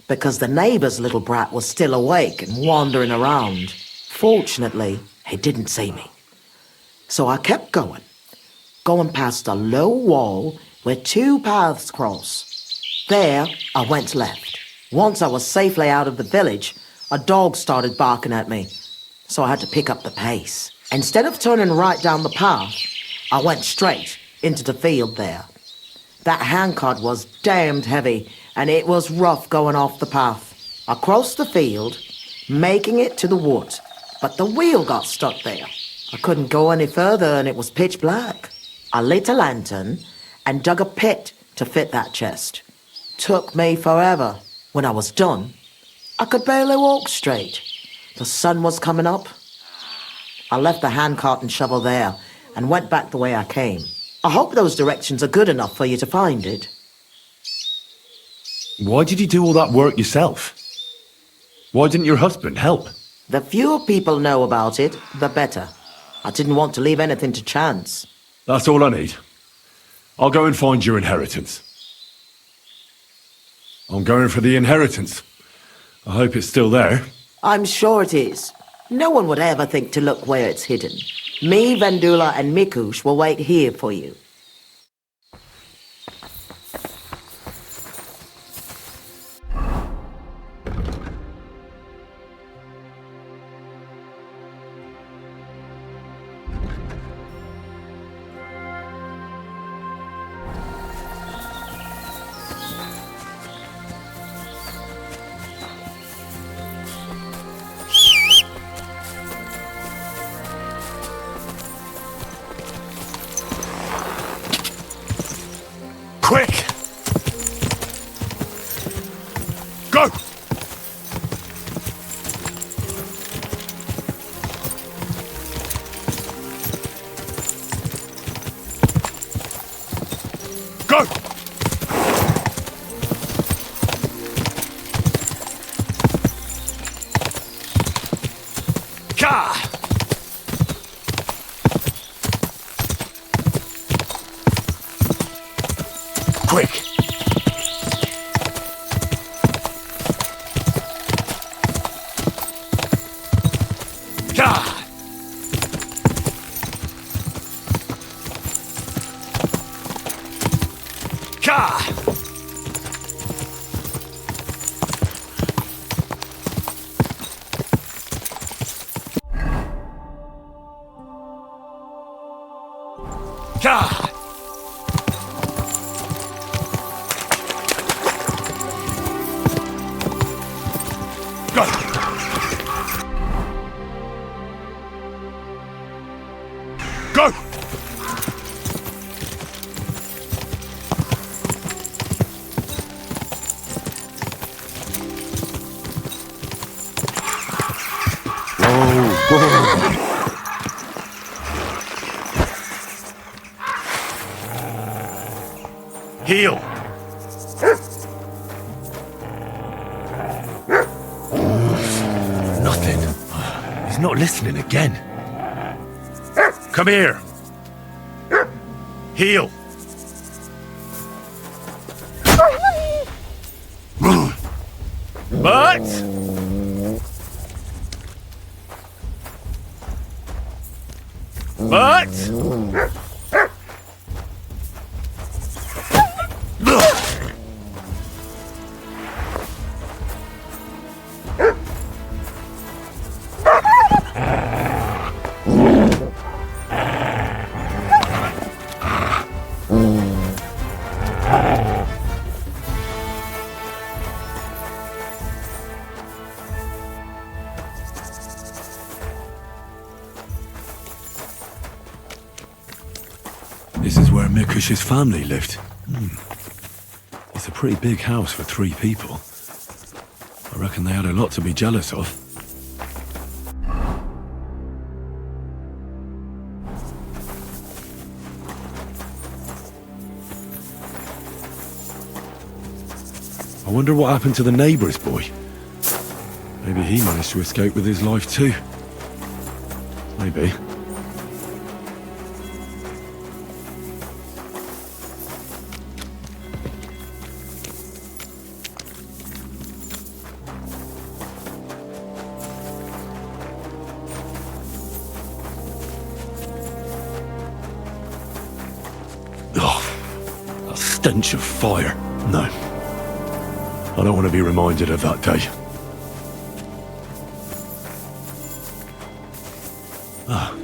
F: because the neighbor's little brat was still awake and wandering around. Fortunately, he didn't see me. So I kept going past a low wall where 2 paths cross. There, I went left. Once I was safely out of the village, a dog started barking at me, so I had to pick up the pace. Instead of turning right down the path, I went straight into the field there. That handcart was damned heavy, and it was rough going off the path. I crossed the field, making it to the wood, but the wheel got stuck there. I couldn't go any further, and it was pitch black. I lit a lantern and dug a pit to fit that chest. Took me forever. When I was done, I could barely walk straight. The sun was coming up. I left the handcart and shovel there and went back the way I came. I hope those directions are good enough for you to find it.
D: Why did you do all that work yourself? Why didn't your husband help?
F: The fewer people know about it, the better. I didn't want to leave anything to chance.
D: That's all I need. I'll go and find your inheritance. I'm going for the inheritance. I hope it's still there.
F: I'm sure it is. No one would ever think to look where it's hidden. Me, Vendula, and Mikush will wait here for you.
D: Quick! Go! Go! Ka! Quick! Ka! Ka! Ka! Go! Go! Heal! Nothing. He's not listening again. Come here! Heal! But...
L: This is where Mikush's family lived. It's a pretty big house for 3 people. I reckon they had a lot to be jealous of. I wonder what happened to the neighbour's boy. Maybe he managed to escape with his life too. Maybe. Oh, that stench of fire. No. I don't want to be reminded of that day. Ah,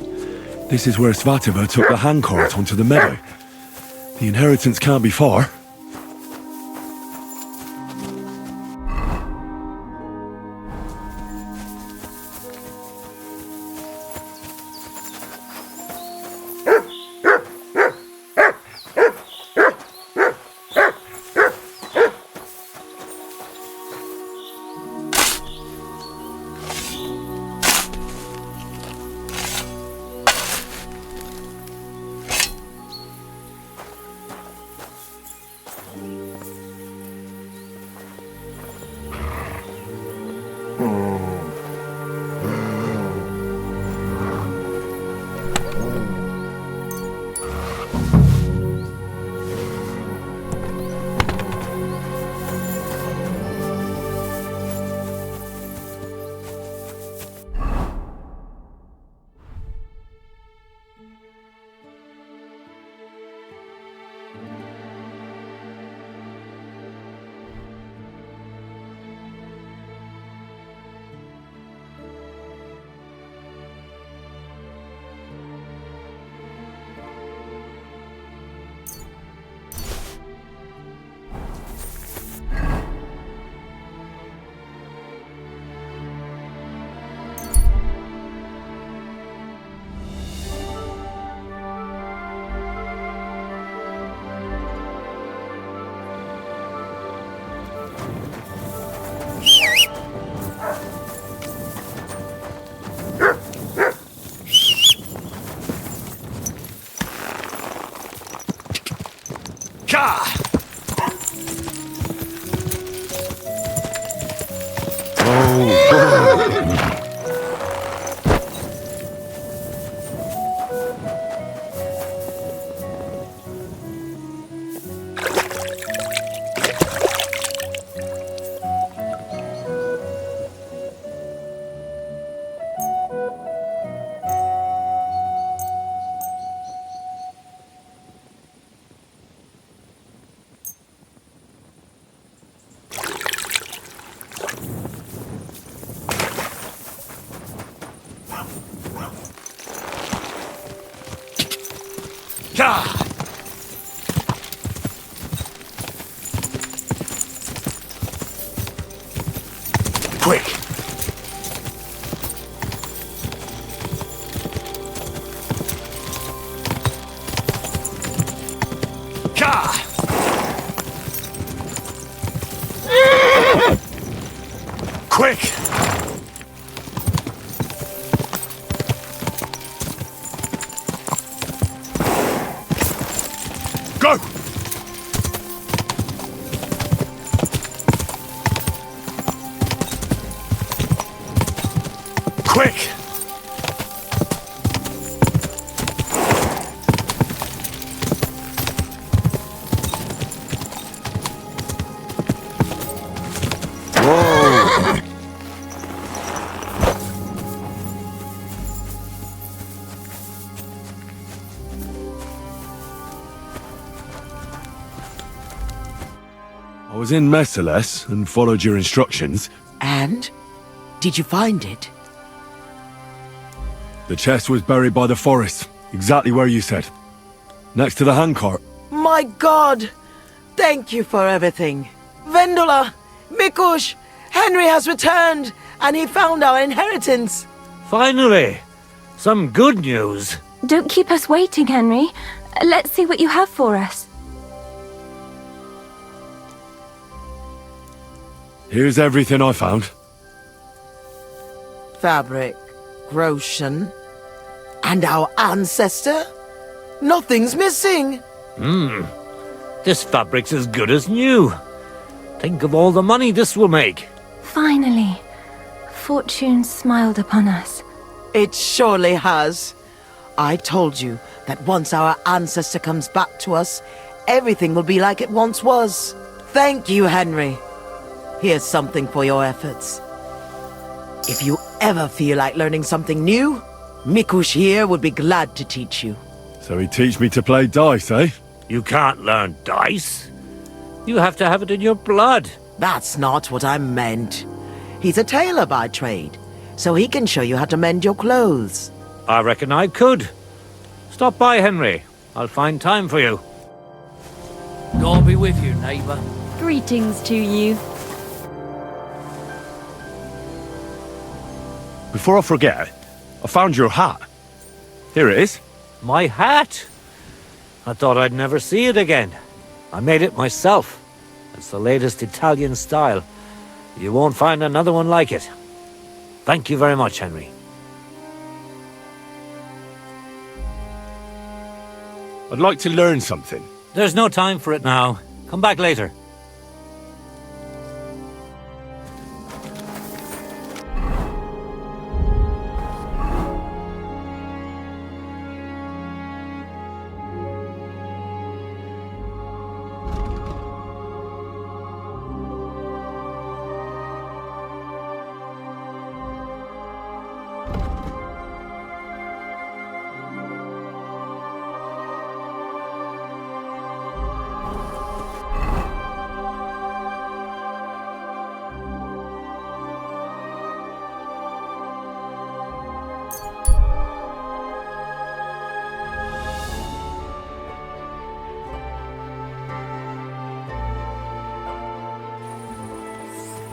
L: this is where Svativa took the handcart onto the meadow. The inheritance can't be far.
D: Quick! Quick!
L: Quick! I was in Merciless and followed your instructions.
F: And? Did you find it?
L: The chest was buried by the forest, exactly where you said. Next to the handcart.
F: My God! Thank you for everything. Vendula! Mikush! Henry has returned, and he found our inheritance.
J: Finally! Some good news.
B: Don't keep us waiting, Henry. Let's see what you have for us.
L: Here's everything I found.
F: Fabric, Roshan, and our ancestor? Nothing's missing.
J: This fabric's as good as new. Think of all the money this will make.
B: Finally, fortune smiled upon us.
F: It surely has. I told you that once our ancestor comes back to us, everything will be like it once was. Thank you, Henry. Here's something for your efforts. If you ever feel like learning something new, Mikush here would be glad to teach you.
L: So he'd teach me to play dice, eh?
J: You can't learn dice. You have to have it in your blood.
F: That's not what I meant. He's a tailor by trade, so he can show you how to mend your clothes.
J: I reckon I could. Stop by, Henry. I'll find time for you. God be with you, neighbour.
M: Greetings to you.
L: Before I forget, I found your hat. Here it is.
J: My hat? I thought I'd never see it again. I made it myself. It's the latest Italian style. You won't find another one like it. Thank you very much, Henry.
L: I'd like to learn something.
J: There's no time for it now. Come back later.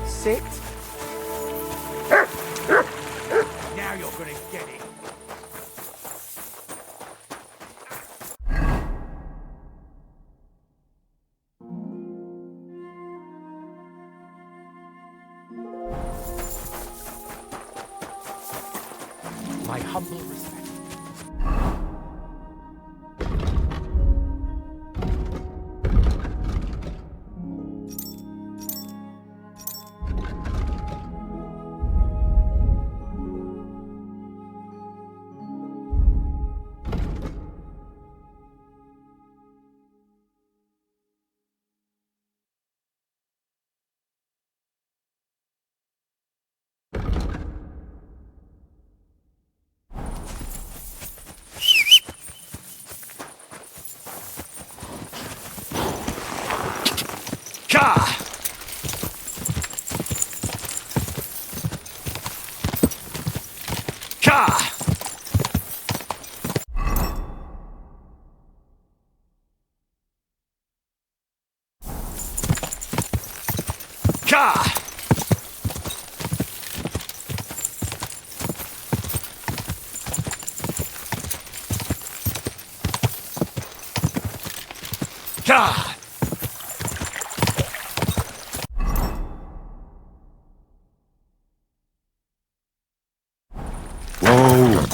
F: Sit.
A: Now you're gonna get it.
K: My humble respect.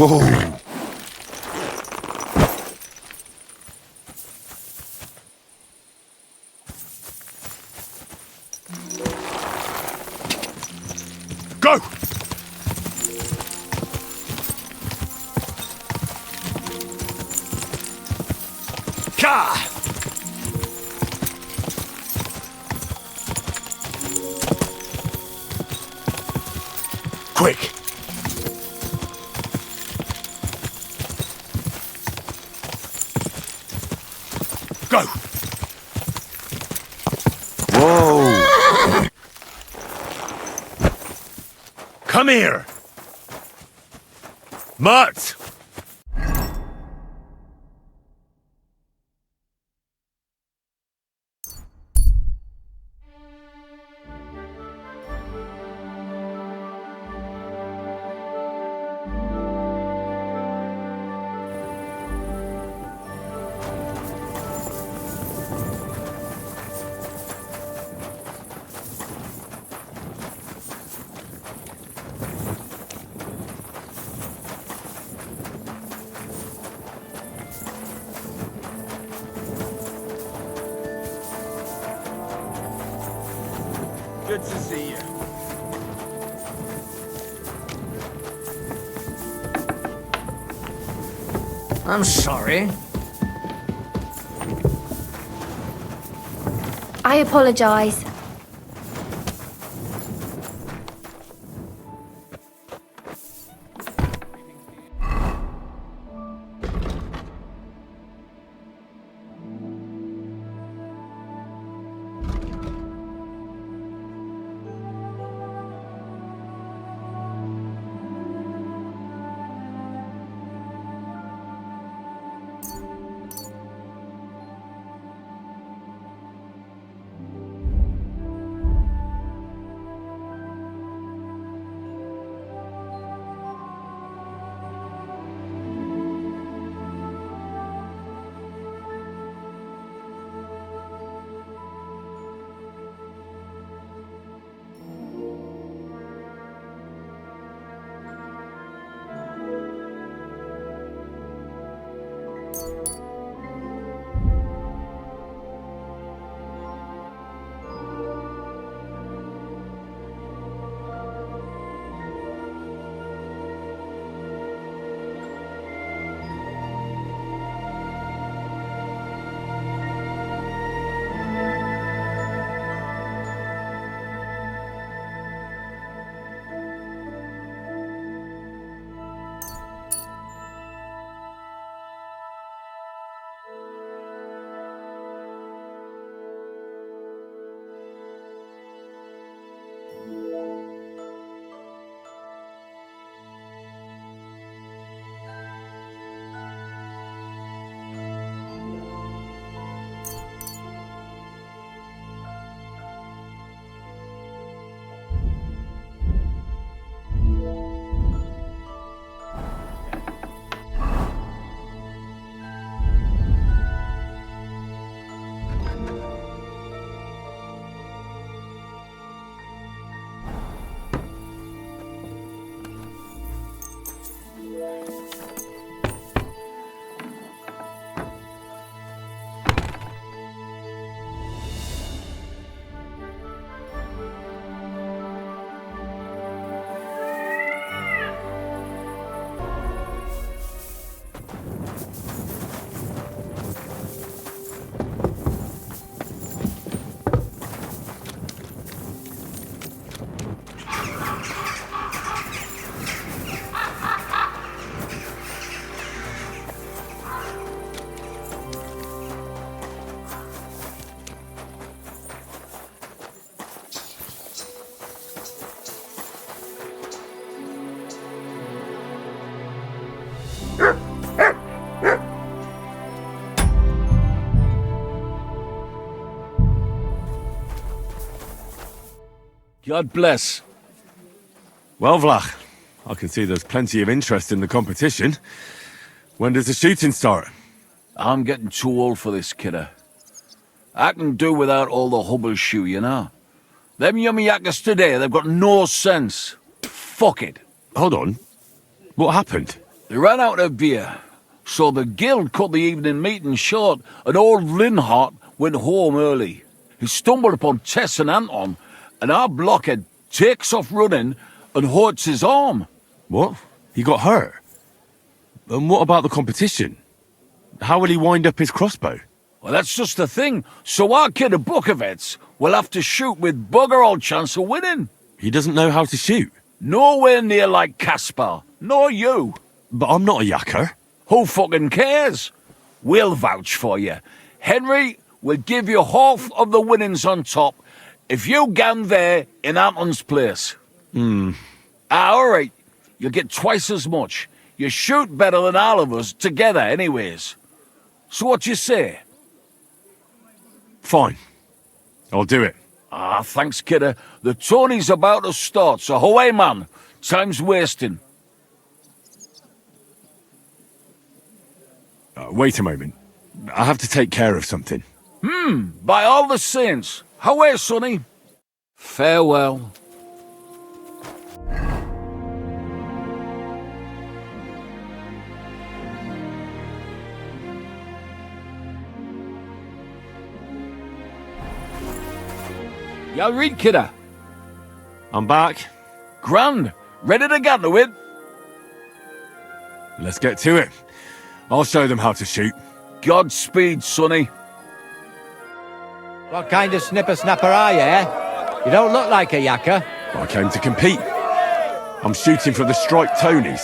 G: Whoa!
L: Go!
D: Ka! Quick! Go!
G: Whoa!
D: Come here! Mutt!
G: Good to see you.
N: I'm sorry.
M: I apologise.
L: God bless. Well, Vlach, I can see there's plenty of interest in the competition. When does the shooting start?
O: I'm getting too old for this, kidder. I can do without all the hubble shoe, you know. Them yummy yakkers today, they've got no sense. Fuck it.
L: Hold on. What happened?
O: They ran out of beer, so the guild cut the evening meeting short, and old Linhart went home early. He stumbled upon Tess and Anton, and our blockhead takes off running and hurts his arm.
L: What? He got hurt? And what about the competition? How will he wind up his crossbow?
O: Well, that's just the thing. So our kid of Buckovets will have to shoot with bugger all chance of winning.
L: He doesn't know how to shoot.
O: Nowhere near like Caspar. Nor you.
L: But I'm not a yakker.
O: Who fucking cares? We'll vouch for you. Henry will give you half of the winnings on top if you gan there in Anton's place. All right. You'll get twice as much. You shoot better than all of us together anyways. So what you say?
L: Fine. I'll do it.
O: Ah, thanks, kidder. The tourney's about to start, so away, man. Time's wasting.
L: Wait a moment. I have to take care of something.
O: By all the saints. Away, sonny. Farewell. Ya read, kidder.
L: I'm back.
O: Grand. Ready to get to it?
L: Let's get to it. I'll show them how to shoot.
O: Godspeed, sonny.
P: What kind of snipper-snapper are you, eh? You don't look like a yakker.
L: I came to compete. I'm shooting for the Strike Tonys.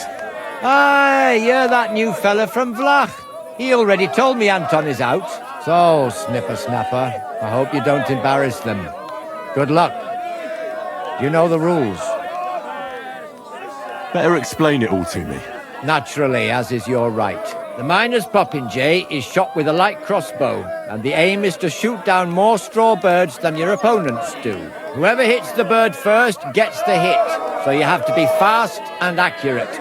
P: Aye, you're that new fella from Vlach. He already told me Anton is out. So, snipper-snapper, I hope you don't embarrass them. Good luck. You know the rules.
L: Better explain it all to me.
P: Naturally, as is your right. The miner's Popinjay is shot with a light crossbow, and the aim is to shoot down more straw birds than your opponents do. Whoever hits the bird first gets the hit, so you have to be fast and accurate.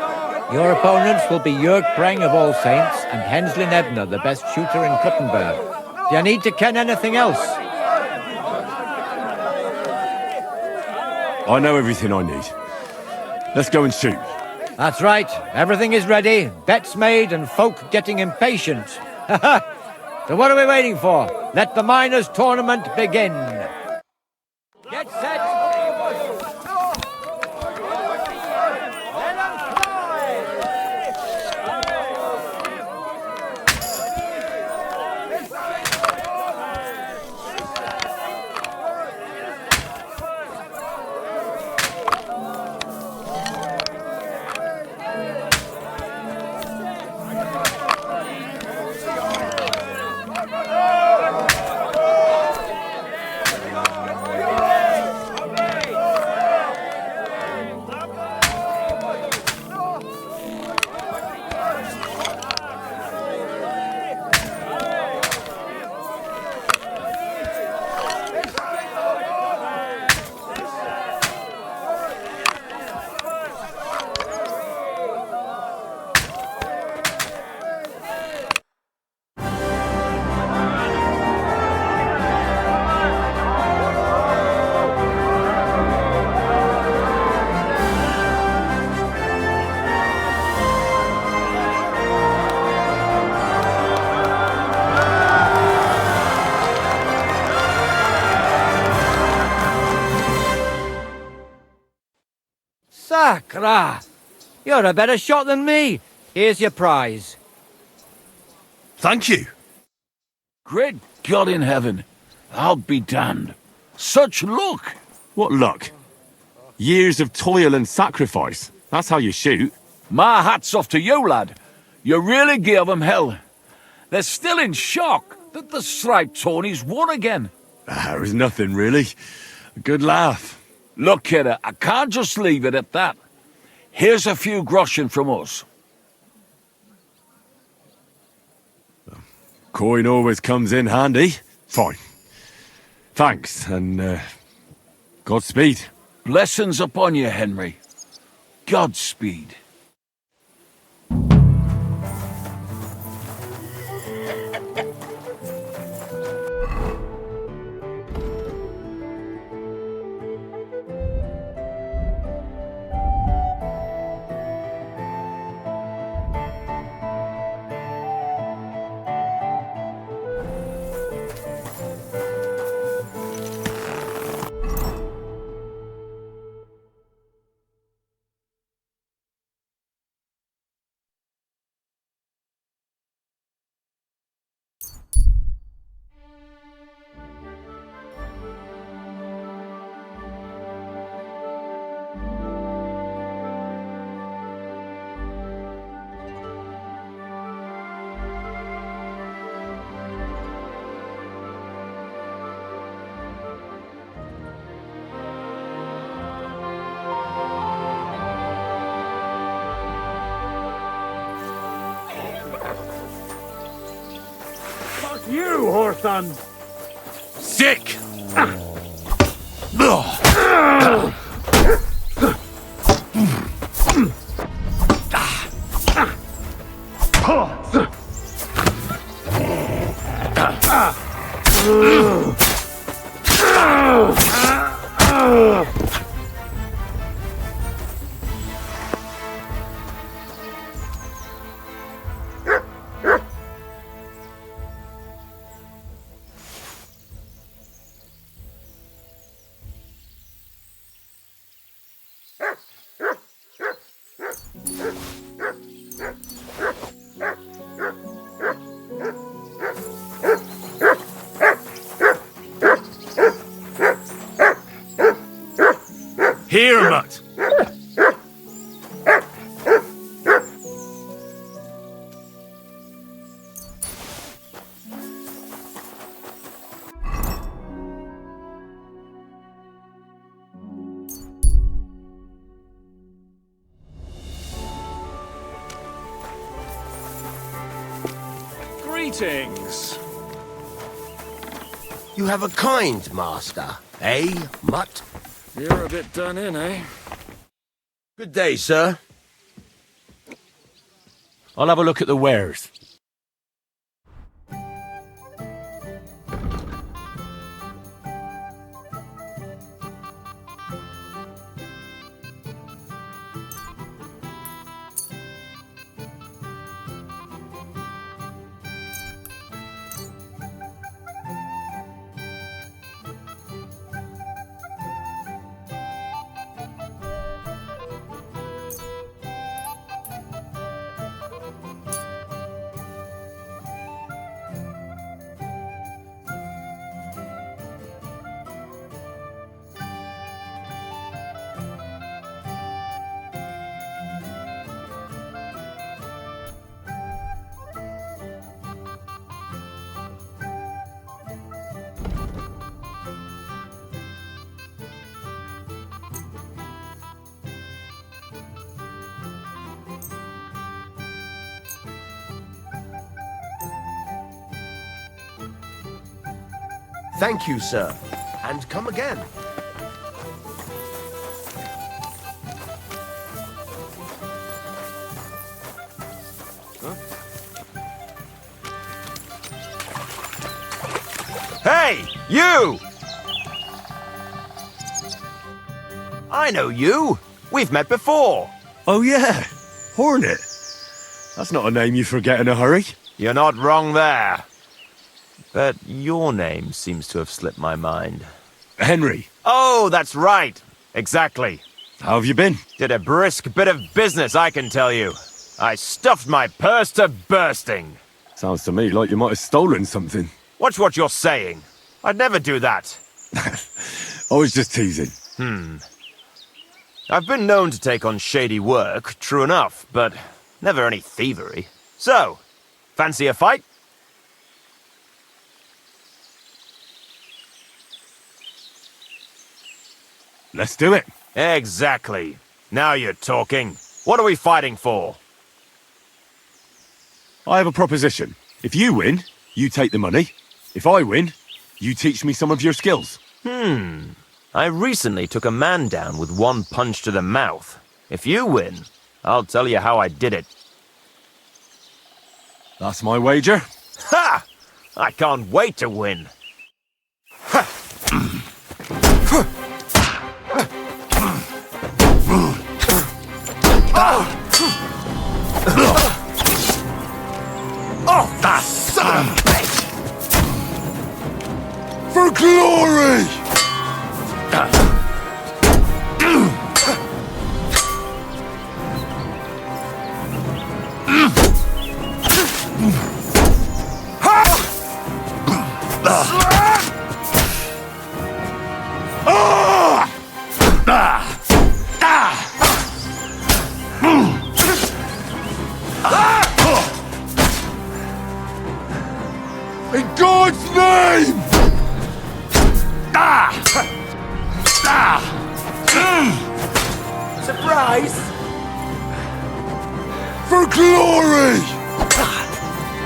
P: Your opponents will be Jörg Preng of All Saints and Henslin Ebner, the best shooter in Kuttenberg. Do you need to ken anything else?
L: I know everything I need. Let's go and shoot.
P: That's right. Everything is ready. Bets made and folk getting impatient. So what are we waiting for? Let the miners' tournament begin. Get set. Sacra! You're a better shot than me. Here's your prize.
L: Thank you.
O: Great God in heaven. I'll be damned. Such luck.
L: What luck? Years of toil and sacrifice. That's how you shoot.
O: My hat's off to you, lad. You really gave them hell. They're still in shock that the striped Tonys won again.
L: It was nothing, really. A good laugh.
O: Look, kidder, I can't just leave it at that. Here's a few groschen from us.
L: Coin always comes in handy. Fine. Thanks, and Godspeed.
O: Blessings upon you, Henry. Godspeed.
A: You, Horson!
L: Sick! Here, mutt!
Q: Greetings.
R: You have a kind master, eh, mutt?
Q: You're a bit done in, eh?
R: Good day, sir.
L: I'll have a look at the wares.
R: Thank you, sir. And come again.
C: Hey, you! I know you. We've met before.
L: Oh yeah, Hornet. That's not a name you forget in a hurry.
C: You're not wrong there. But your name seems to have slipped my mind.
L: Henry.
C: Oh, that's right. Exactly.
L: How have you been?
C: Did a brisk bit of business, I can tell you. I stuffed my purse to bursting.
L: Sounds to me like you might have stolen something.
C: Watch what you're saying. I'd never do that.
L: I was just teasing.
C: I've been known to take on shady work, true enough, but never any thievery. So, fancy a fight?
L: Let's do it.
C: Exactly. Now you're talking. What are we fighting for?
L: I have a proposition. If you win, you take the money. If I win, you teach me some of your skills.
C: I recently took a man down with one punch to the mouth. If you win, I'll tell you how I did it.
L: That's my wager.
C: Ha! I can't wait to win. Oh, that son of a bitch!
G: For glory! In God's name!
C: Surprise!
G: For glory!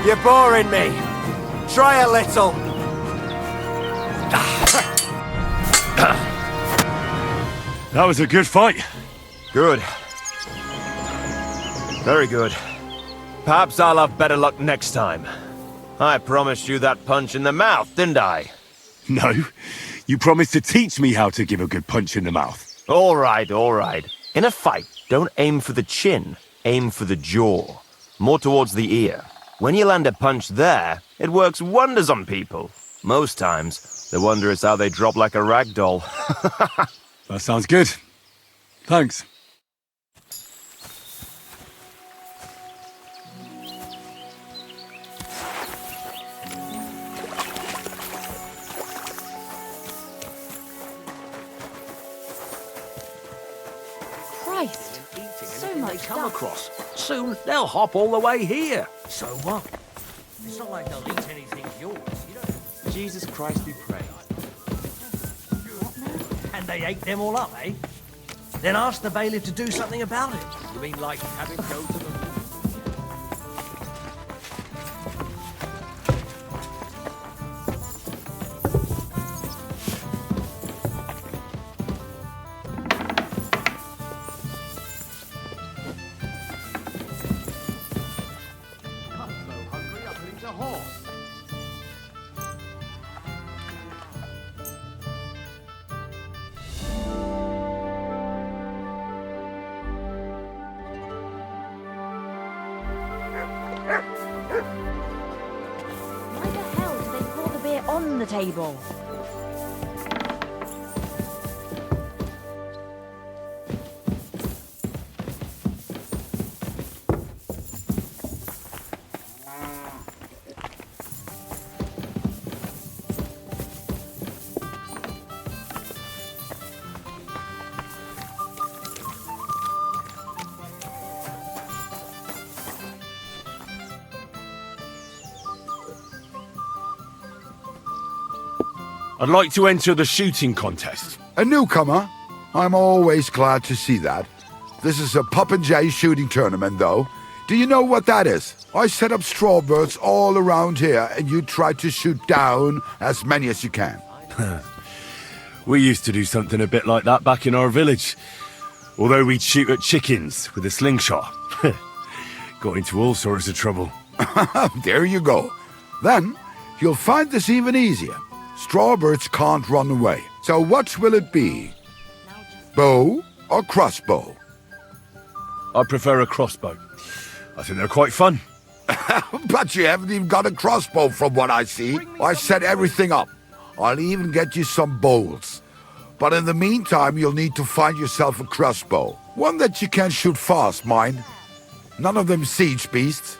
C: You're boring me.
R: Try a little.
L: That was a good fight.
R: Good. Very good. Perhaps I'll have better luck next time. I promised you that punch in the mouth, didn't I?
L: No, you promised to teach me how to give a good punch in the mouth.
R: All right, all right. In a fight, don't aim for the chin, aim for the jaw. More towards the ear. When you land a punch there, it works wonders on people. Most times, the wonder is how they drop like a rag doll.
L: That sounds good. Thanks.
M: Christ, so much
O: They come
M: stuff.
O: across. Soon they'll hop all the way here.
N: So what? It's not like they'll eat anything of yours, you know.
R: Jesus Christ be praised.
N: And they ate them all up, eh? Then ask the bailiff to do something about it.
K: You mean like having go to the...
M: Why the hell do they pour the beer on the table?
L: I'd like to enter the shooting contest.
S: A newcomer? I'm always glad to see that. This is a Popinjay Shooting Tournament, though. Do you know what that is? I set up strawbirds all around here, and you try to shoot down as many as you can.
L: We used to do something a bit like that back in our village. Although we'd shoot at chickens with a slingshot. Got into all sorts of trouble.
S: There you go. Then, you'll find this even easier. Strawbirds can't run away. So what will it be? Bow or crossbow?
L: I prefer a crossbow. I think they're quite fun.
S: But you haven't even got a crossbow from what I see. I set everything up. I'll even get you some bowls. But in the meantime, you'll need to find yourself a crossbow. One that you can shoot fast, mind. None of them siege beasts.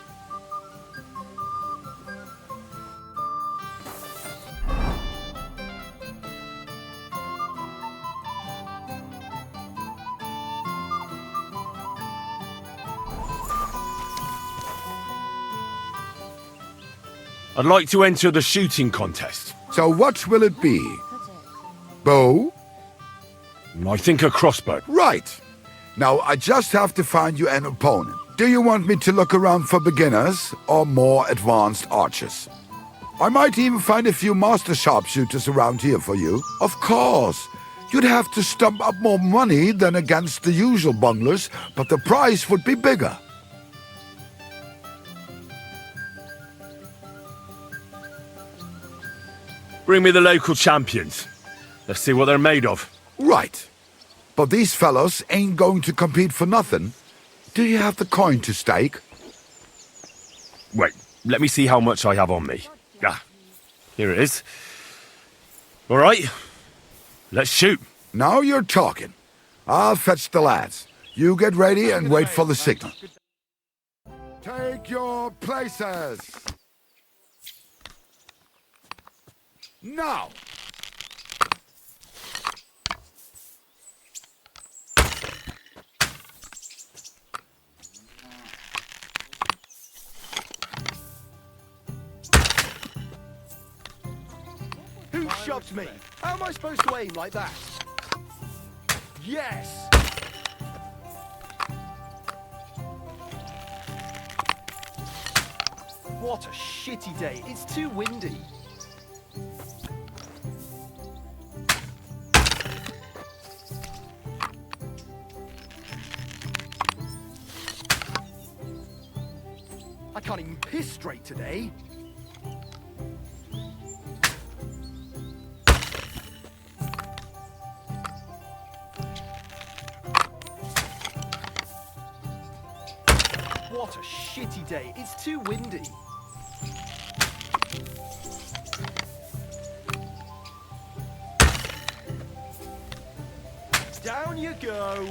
L: I'd like to enter the shooting contest.
S: So what will it be? Bow?
L: I think a crossbow.
S: Right. Now, I just have to find you an opponent. Do you want me to look around for beginners or more advanced archers? I might even find a few master sharpshooters around here for you. Of course. You'd have to stump up more money than against the usual bunglers, but the prize would be bigger.
L: Bring me the local champions. Let's see what they're made of.
S: Right. But these fellows ain't going to compete for nothing. Do you have the coin to stake?
L: Wait, let me see how much I have on me. Ah, here it is. All right, let's shoot.
S: Now you're talking. I'll fetch the lads. You get ready and wait for the signal. Take your places. Now.
H: Who shoved me? How am I supposed to aim like that? Yes! What What a shitty day. It's too windy. I can't even piss straight today. What a shitty day. It's too windy. Down you go.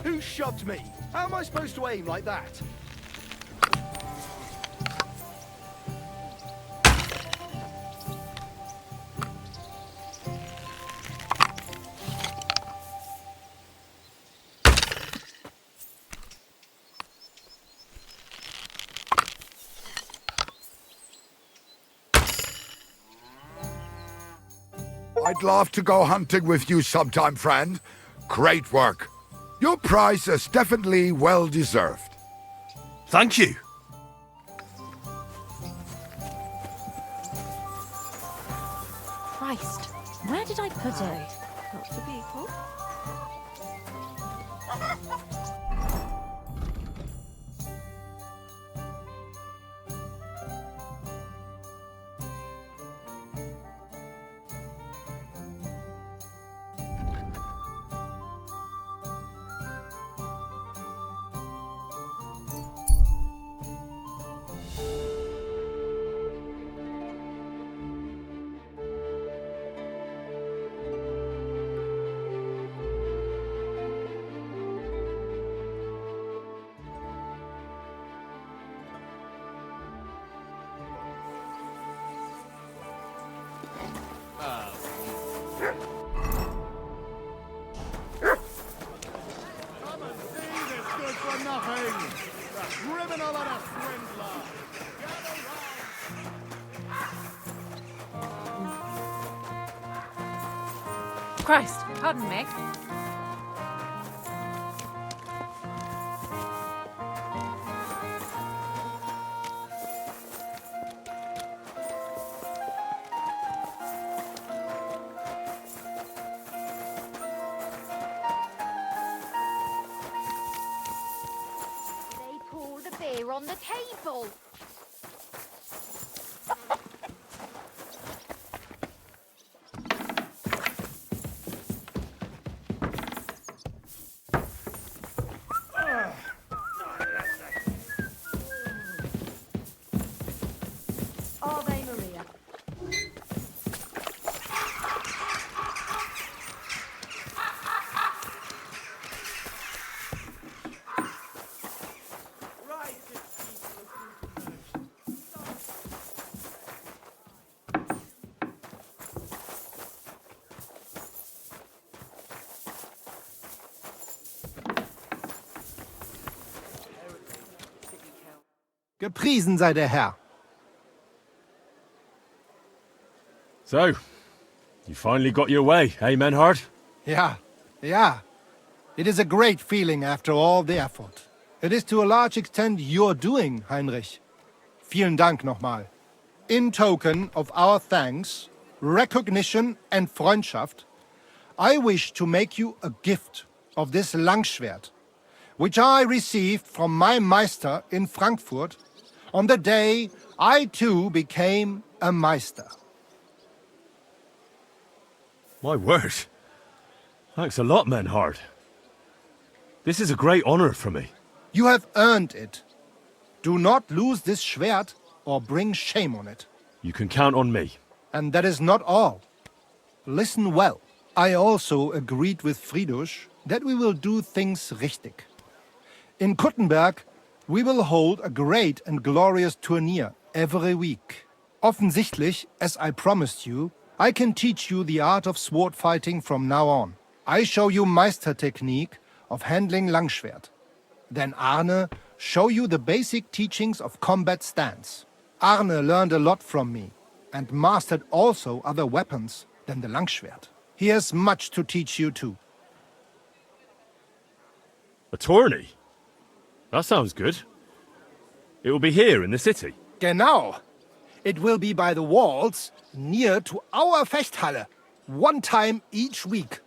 H: Who shoved me? How am I supposed to aim like that?
S: I'd love to go hunting with you sometime, friend. Great work. Your prize is definitely well deserved.
L: Thank you.
M: Christ, where did I put it?
B: Lots of people.
T: Christ, pardon me.
M: They pour the beer on the table.
B: Ave Maria.
H: Gepriesen sei der Herr.
L: So, you finally got your way, eh, Menhard?
H: Ja, ja. It is a great feeling after all the effort. It is to a large extent your doing, Heinrich. Vielen Dank nochmal. In token of our thanks, recognition and Freundschaft, I wish to make you a gift of this Langschwert, which I received from my Meister in Frankfurt on the day I too became a Meister.
L: My word. Thanks a lot, Menhard. This is a great honor for me.
H: You have earned it. Do not lose this Schwert or bring shame on it.
L: You can count on me.
H: And that is not all. Listen well. I also agreed with Friedrich that we will do things richtig. In Kuttenberg, we will hold a great and glorious tourney every week. Offensichtlich, as I promised you, I can teach you the art of sword fighting from now on. I show you Meister technique of handling Langschwert. Then Arne show you the basic teachings of combat stance. Arne learned a lot from me and mastered also other weapons than the Langschwert. He has much to teach you too.
L: A tourney? That sounds good. It will be here in the city.
H: Genau. It will be by the walls, near to our Fechthalle, one time each week.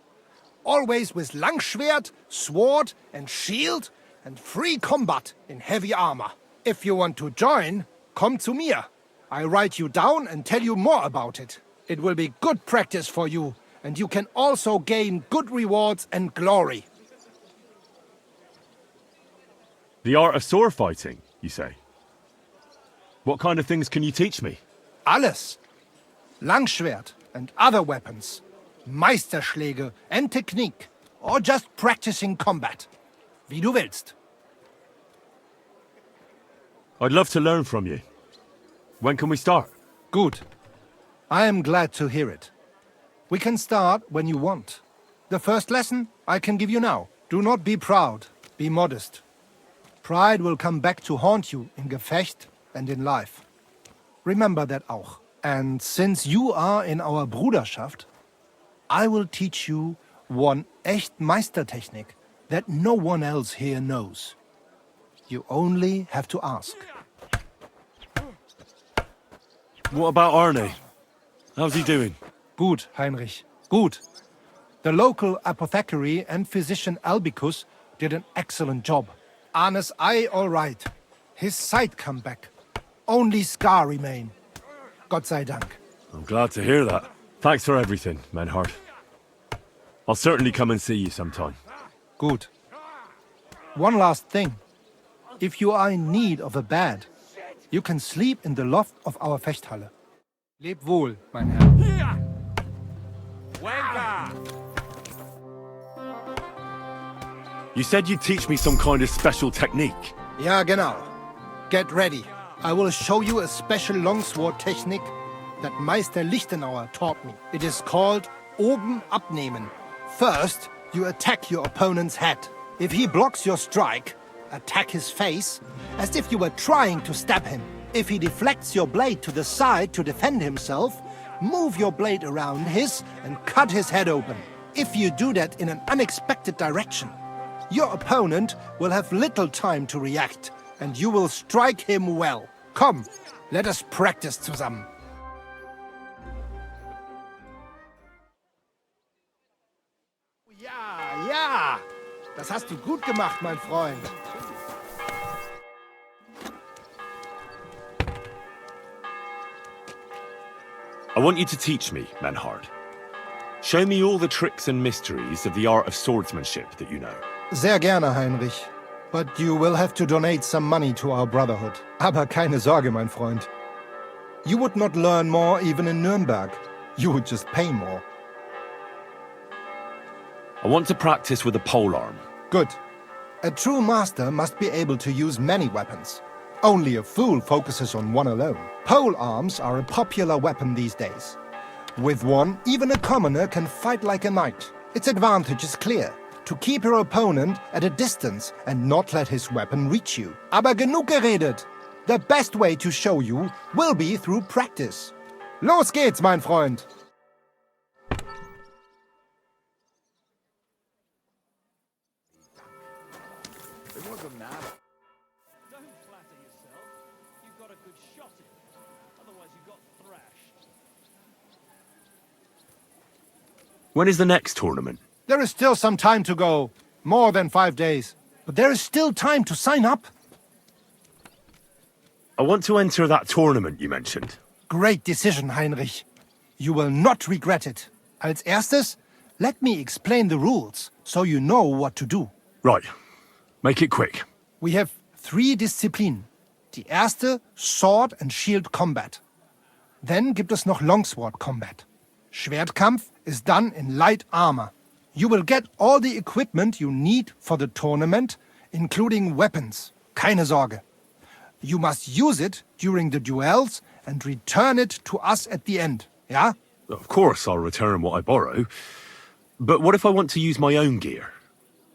H: Always with Langschwert, sword and shield, and free combat in heavy armor. If you want to join, come to mir. I write you down and tell you more about it. It will be good practice for you, and you can also gain good rewards and glory.
L: The art of sword fighting, you say? What kind of things can you teach me?
H: Alles. Langschwert and other weapons. Meisterschläge and technique. Or just practicing combat. Wie du willst.
L: I'd love to learn from you. When can we start?
H: Good. I am glad to hear it. We can start when you want. The first lesson I can give you now. Do not be proud. Be modest. Pride will come back to haunt you in Gefecht and in life. Remember that auch. And since you are in our Bruderschaft, I will teach you one echt Meistertechnik that no one else here knows. You only have to ask.
L: What about Arne? How's he doing?
H: Gut, Heinrich. Gut. The local apothecary and physician Albicus did an excellent job. Arne's eye all right. His sight come back. Only scar remain. Gott sei Dank.
L: I'm glad to hear that. Thanks for everything, Menhard. I'll certainly come and see you sometime.
H: Good. One last thing. If you are in need of a bed, you can sleep in the loft of our Fechthalle. Leb wohl, mein Herr.
L: You said you'd teach me some kind of special technique.
H: Ja, genau. Get ready. I will show you a special longsword technique that Meister Lichtenauer taught me. It is called Oben abnehmen. First, you attack your opponent's head. If he blocks your strike, attack his face as if you were trying to stab him. If he deflects your blade to the side to defend himself, move your blade around his and cut his head open. If you do that in an unexpected direction, your opponent will have little time to react, and you will strike him well. Come, let us practice zusammen. Ja, ja, das hast du gut gemacht, mein Freund.
L: I want you to teach me, Menhard. Show me all the tricks and mysteries of the art of swordsmanship that you know.
H: Sehr gerne, Heinrich. But you will have to donate some money to our brotherhood. Aber keine Sorge, mein Freund. You would not learn more even in Nuremberg. You would just pay more.
L: I want to practice with a polearm.
H: Good. A true master must be able to use many weapons. Only a fool focuses on one alone. Pole arms are a popular weapon these days. With one, even a commoner can fight like a knight. Its advantage is clear. To keep your opponent at a distance and not let his weapon reach you. Aber genug geredet. The best way to show you will be through practice. Los geht's, mein Freund.
L: When is the next tournament?
H: There is still some time to go. More than 5 days. But there is still time to sign up.
L: I want to enter that tournament you mentioned.
H: Great decision, Heinrich. You will not regret it. Als erstes, let me explain the rules, so you know what to do.
L: Right. Make it quick.
H: We have 3 Disziplinen. Die erste, Sword and Shield Combat. Then gibt es noch Longsword Combat. Schwertkampf is done in light armor. You will get all the equipment you need for the tournament, including weapons. Keine Sorge. You must use it during the duels and return it to us at the end, yeah?
L: Of course I'll return what I borrow. But what if I want to use my own gear?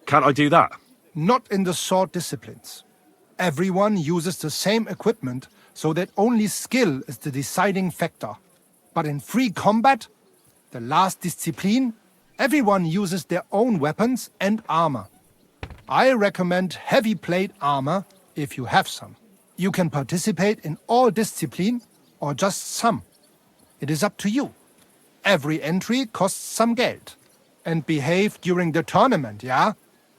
L: Can't I do that?
H: Not in the sword disciplines. Everyone uses the same equipment, so that only skill is the deciding factor. But in free combat, the last discipline, everyone uses their own weapons and armor. I recommend heavy plate armor if you have some. You can participate in all discipline or just some. It is up to you. Every entry costs some Geld. And behave during the tournament, yeah?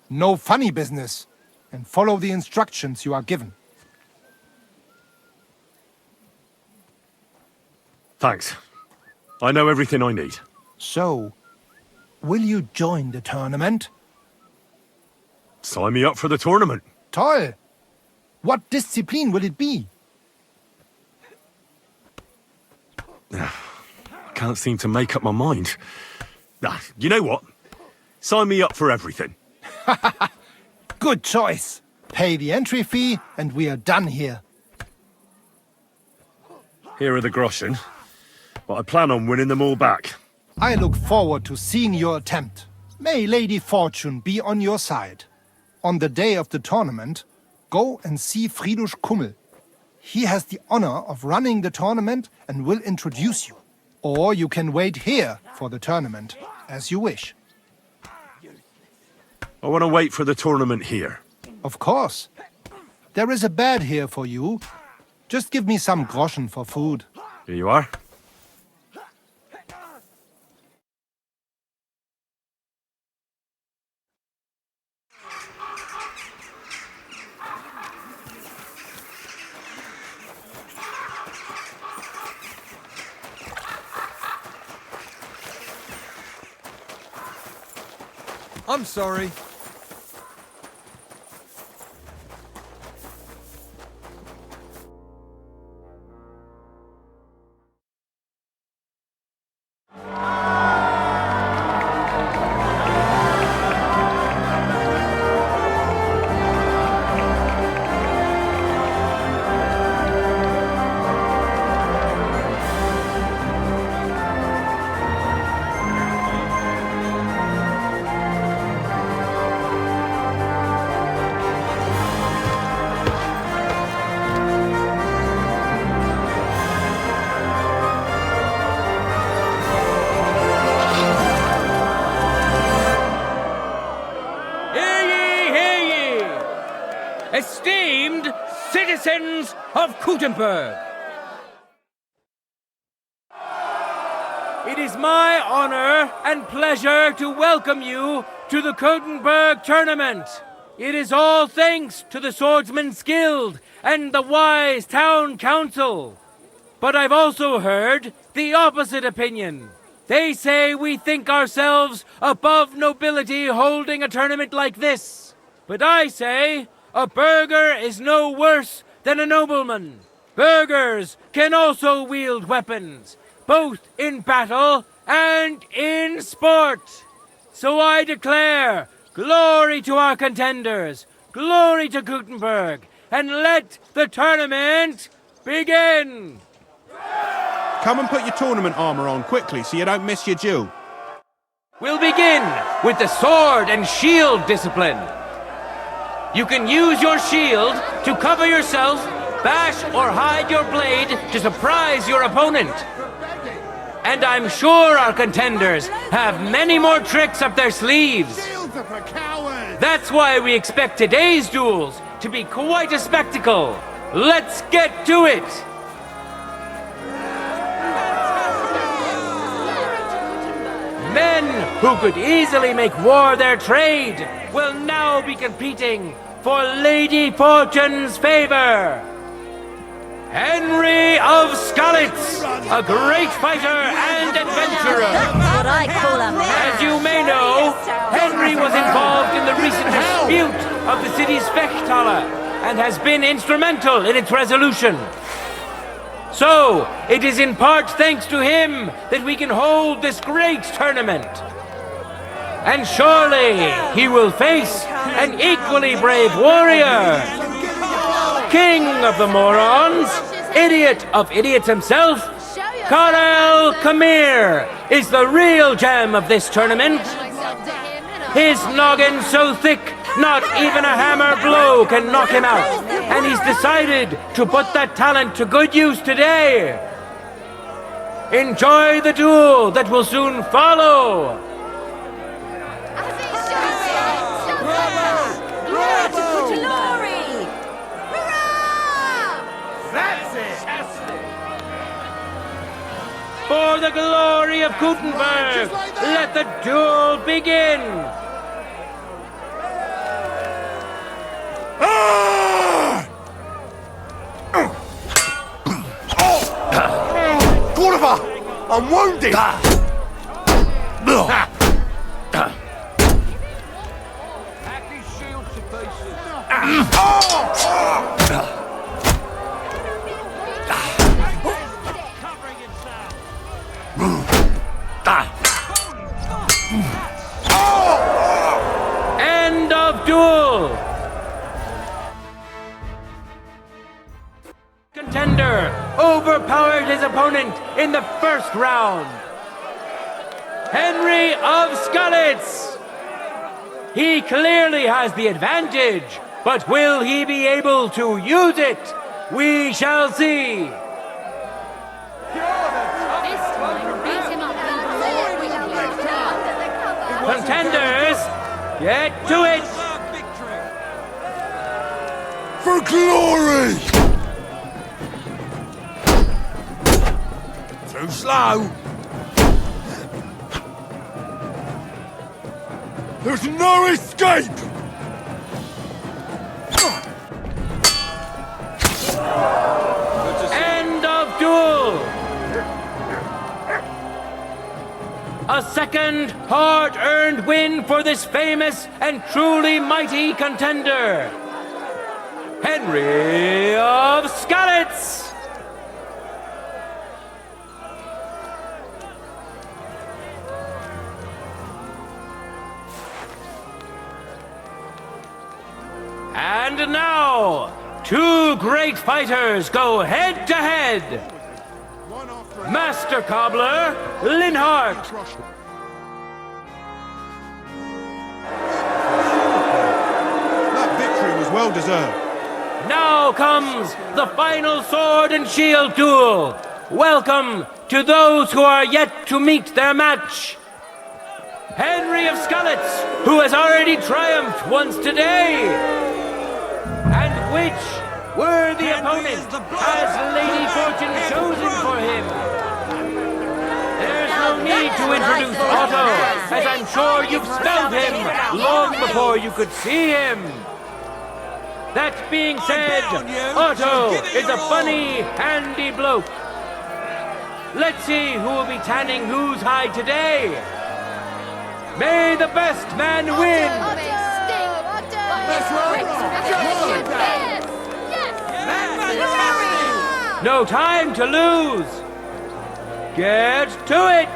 H: No funny business. And follow the instructions you are given.
L: Thanks. I know everything I need.
H: So, will you join the tournament?
L: Sign me up for the tournament.
H: Toll! What discipline will it be?
L: I can't seem to make up my mind. You know what? Sign me up for everything.
H: Good choice. Pay the entry fee and we are done here.
L: Here are the groschen, but I plan on winning them all back.
H: I look forward to seeing your attempt. May Lady Fortune be on your side. On the day of the tournament, go and see Fridush Kummel. He has the honor of running the tournament and will introduce you. Or you can wait here for the tournament, as you wish.
L: I want to wait for the tournament here.
H: Of course. There is a bed here for you. Just give me some groschen for food.
L: Here you are.
U: I'm sorry.
V: Esteemed citizens of Kuttenberg, it is my honor and pleasure to welcome you to the Kuttenberg Tournament. It is all thanks to the Swordsman's Guild and the wise town council. But I've also heard the opposite opinion. They say we think ourselves above nobility holding a tournament like this. But I say a burgher is no worse than a nobleman. Burghers can also wield weapons, both in battle and in sport. So I declare, glory to our contenders, glory to Kuttenberg, and let the tournament begin!
W: Come and put your tournament armor on quickly so you don't miss your due.
V: We'll begin with the sword and shield discipline. You can use your shield to cover yourself, bash or hide your blade to surprise your opponent. And I'm sure our contenders have many more tricks up their sleeves. That's why we expect today's duels to be quite a spectacle. Let's get to it! Men who could easily make war their trade will now be competing for Lady Fortune's favor. Henry of Skalitz, a great fighter and adventurer.
X: That's what I call a man.
V: As you may know, Henry was involved in the recent dispute of the city's Fechthalle and has been instrumental in its resolution. So, it is in part thanks to him that we can hold this great tournament. And surely he will face an equally brave warrior. King of the morons, idiot of idiots himself, Karel Kamir is the real gem of this tournament. His noggin so thick, not even a hammer blow can knock him out. And he's decided to put that talent to good use today. Enjoy the duel that will soon follow. the glory of Kuttenberg, let the duel begin!
E: Quarterver! I'm wounded!
V: End of duel! Contender overpowered his opponent in the first round. Henry of Skalitz! He clearly has the advantage, but will he be able to use it? We shall see. Contenders, get to it!
E: For glory! Too slow! There's no escape!
V: End of duel! A second hard-earned win for this famous and truly mighty contender, Henry of Skalitz! And now, two great fighters go head-to-head. Master Cobbler, Linhart.
W: That victory was well deserved.
V: Now comes the final sword and shield duel. Welcome to those who are yet to meet their match. Henry of Skalitz, who has already triumphed once today. And which worthy opponent has Lady Fortune chosen for him? There's no need to introduce Otto, as I'm sure you've smelled him long before you could see him. That being said, Otto is a funny, handy bloke. Let's see who will be tanning whose hide today. May the best man win! No time to lose! Get to it!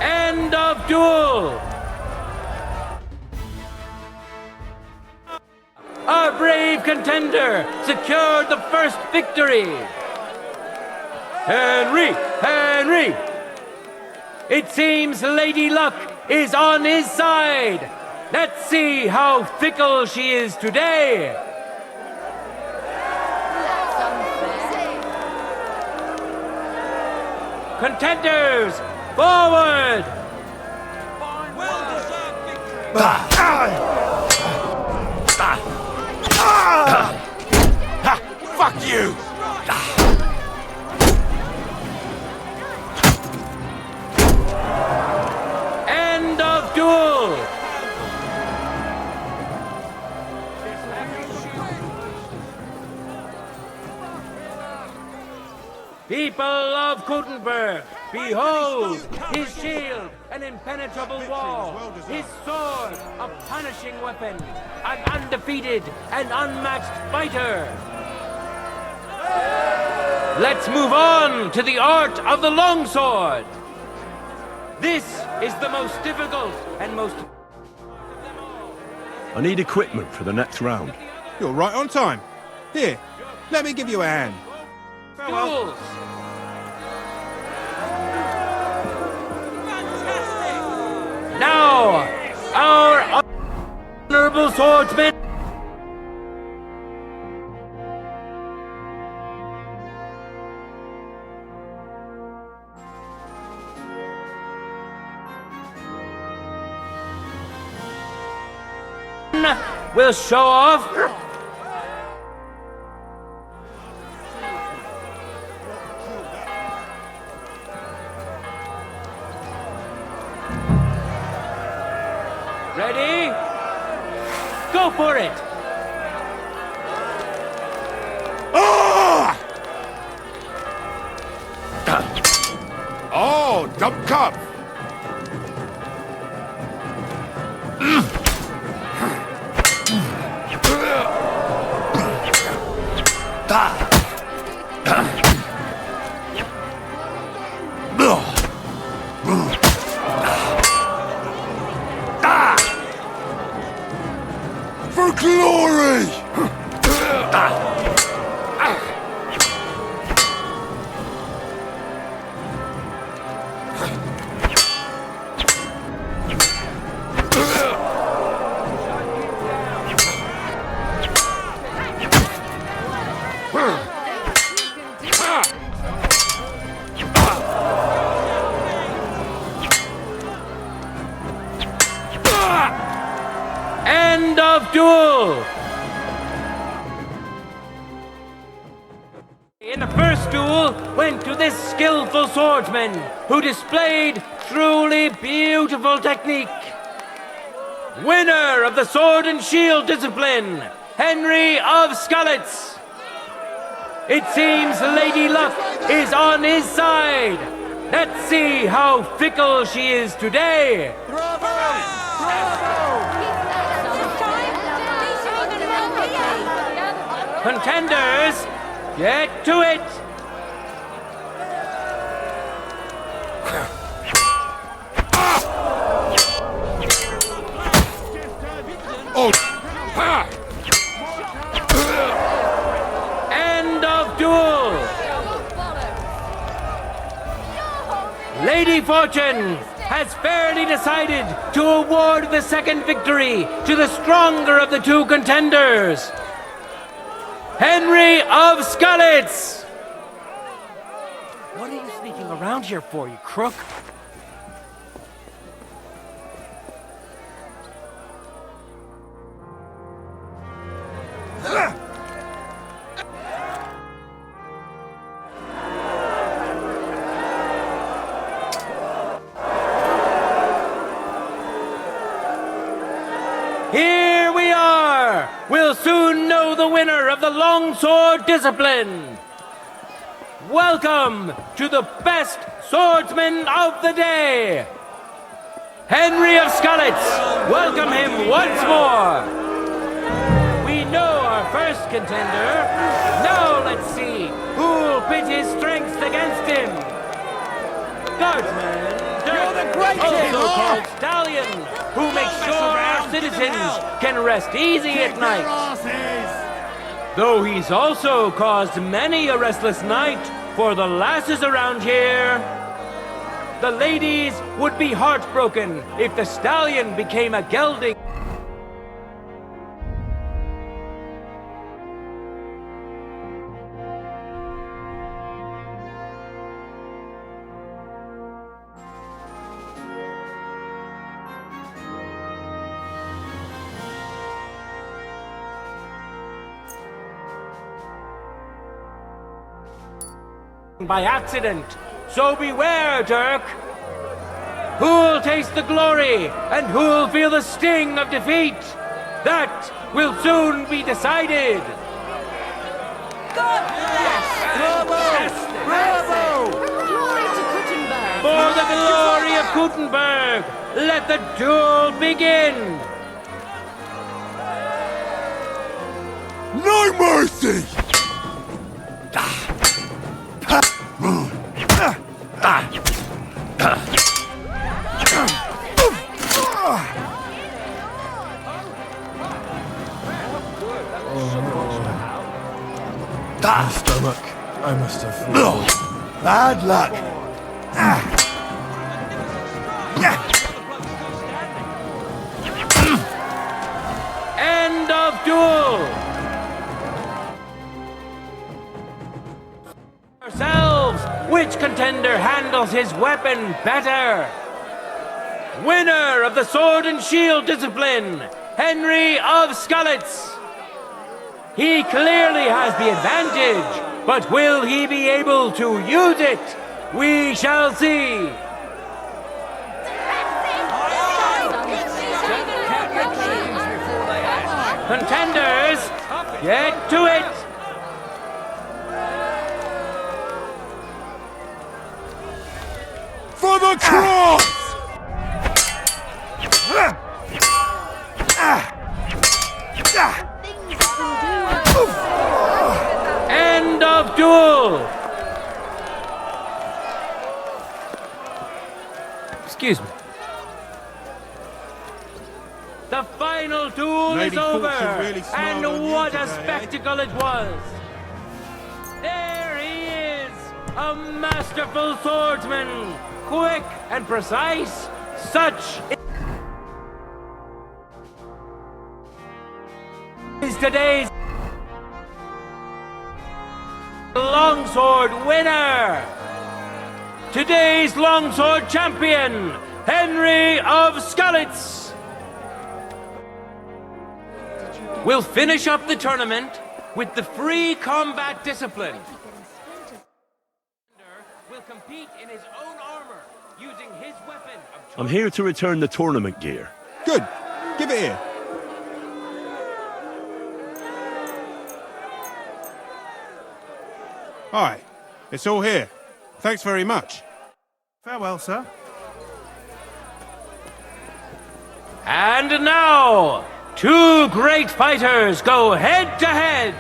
V: End of duel! Our brave contender secured the first victory! Henry! Henry! It seems Lady Luck is on his side! Let's see how fickle she is today! Contenders, forward!
E: Fuck you!
V: End of duel! People of Kuttenberg, behold his shield, an impenetrable wall, his sword, a punishing weapon, an undefeated and unmatched fighter. Let's move on to the art of the longsword. This is the most difficult and most...
D: I need equipment for the next round.
W: You're right on time. Here, let me give you a hand.
V: Duels. Now, our honorable swordsman. will show off. Ready? Go for it!
S: Oh, dump cup!
E: For glory!
V: End of duel! In the first duel went to this skillful swordsman who displayed truly beautiful technique. Winner of the sword and shield discipline, Henry of Skalitz. It seems Lady Luck is on his side. Let's see how fickle she is today. Contenders, get to it!
E: Oh! Ha!
V: End of duel! Lady Fortune has fairly decided to award the second victory to the stronger of the two contenders, Henry of Skalitz! What are you sneaking around here for, you crook? Here we are! We'll soon know the winner of the longsword discipline. Welcome to the best swordsman of the day, Henry of Skalitz. Welcome him once more. We know our first contender. Now let's see who'll pit his strengths against him. Guardsman, also called Stallion, who makes sure our citizens can rest easy at night. Though he's also caused many a restless night for the lasses around here. The ladies would be heartbroken if the Stallion became a gelding. By accident, so beware, Dirk. Who'll taste the glory and who'll feel the sting of defeat? That will soon be decided.
X: God bless! Bravo! Bravo! Glory to Kuttenberg!
V: For the glory of Kuttenberg, let the duel begin.
E: No mercy!
F: My stomach. I must have fallen.
E: Bad luck.
V: End of duel. Ourselves, which contender handles his weapon better? Winner of the sword and shield discipline, Henry of Scullets. He clearly has the advantage, but will he be able to use it? We shall see. Contenders, get to it!
E: For the cross!
V: End of duel! Excuse me. The final duel
W: Lady
V: is over,
W: Fortune really smiled on
V: and
W: you
V: what a
W: today, eh?
V: spectacle it was! There he is, a masterful swordsman, quick and precise. Such is today's longsword winner. Today's longsword champion, Henry of Scullets. We'll finish up the tournament with the free combat discipline. Will compete in his own armor using his weapon of
D: I'm here to return the tournament gear.
W: Good. Give it here. Aye. It's all here. Thanks very much. Farewell, sir.
V: And now, two great fighters go head to head.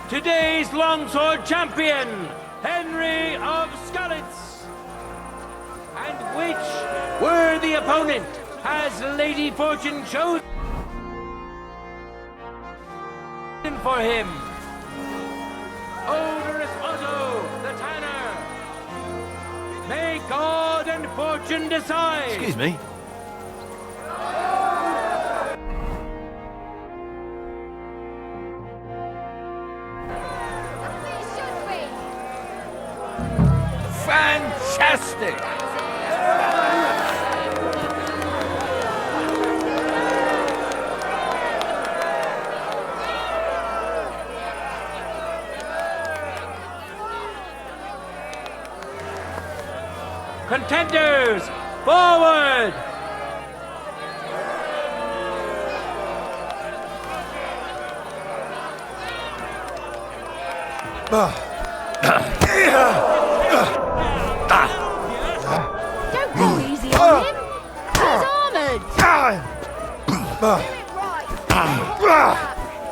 V: Today's longsword champion, Henry of Scullets. And which worthy opponent has Lady Fortune chosen for him? Odorous Otto, the Tanner. May God and Fortune decide.
R: Excuse me.
O: Fantastic!
V: Contenders, forward!
M: Don't go easy on him. He's armored.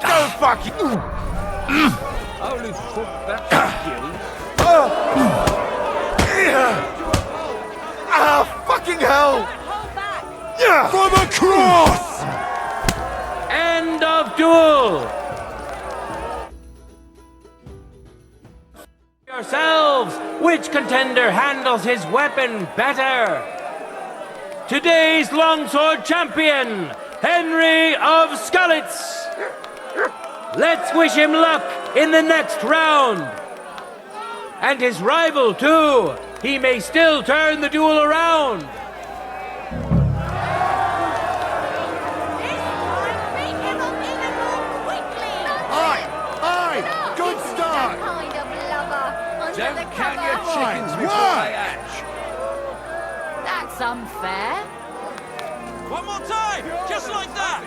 E: Go fuck you!
O: Holy fuck, that's skill.
E: Fucking hell! For the cross!
V: End of duel! Yourselves, which contender handles his weapon better? Today's longsword champion, Henry of Scullets. Let's wish him luck in the next round. And his rival, too. He may still turn the duel around.
E: Good start!
M: Kind of lover. Under
O: Don't
M: the
O: count your
M: cover.
O: chickens before they hatch.
M: That's unfair.
N: One more time, just like that.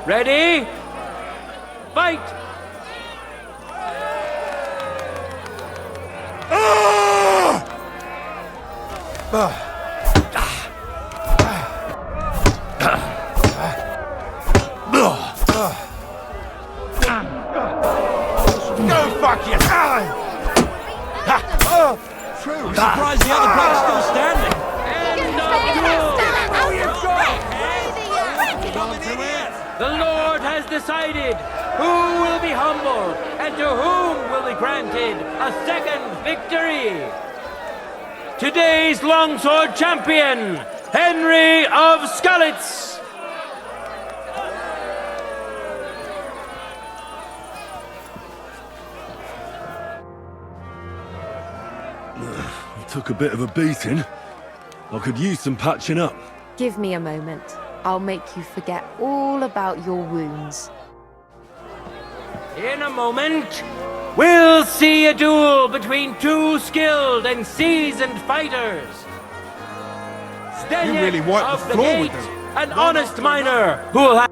V: Ready? Fight!
E: Go fuck you!
N: True. Surprised the other bloke's still standing.
V: End of duel! The Lord has decided who will be humbled and to whom will be granted a second victory. Today's longsword champion, Henry of Skalitz.
L: I took a bit of a beating. I could use some patching up.
T: Give me a moment. I'll make you forget all about your wounds.
V: In a moment, we'll see a duel between two skilled and seasoned fighters.
W: You really wiped
V: of
W: the floor with
V: gate,
W: them.
V: an honest miner who'll have...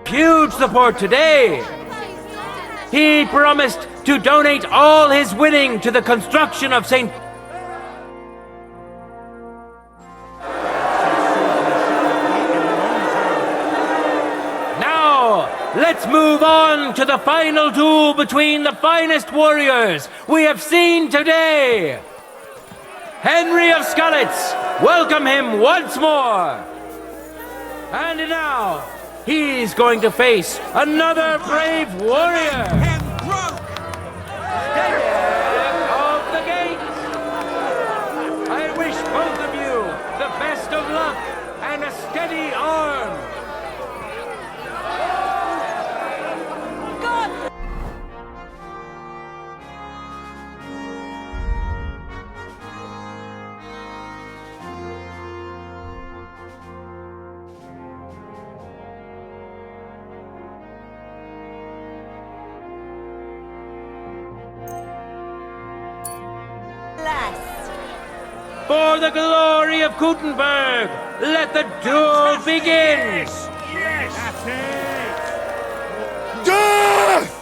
V: huge support today. He promised to donate all his winning to the construction of St. Now, let's move on to the final duel between the finest warriors we have seen today. Henry of Skalitz, welcome him once more. And now, he's going to face another brave warrior. Step of the gate. I wish both of you the best of luck and a steady arm. For the glory of Kuttenberg, let the duel begin!
A: Yes! That's it!
S: Death!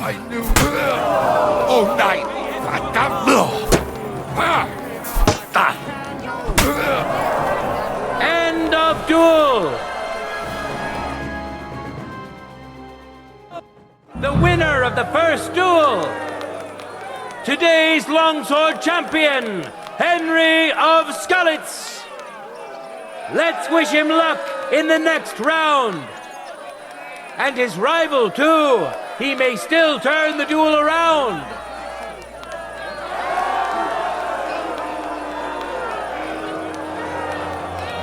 S: I knew all night.
V: End of duel! The winner of the first duel, today's longsword champion, Henry of Skalitz. Let's wish him luck in the next round. And his rival, too. He may still turn the duel around.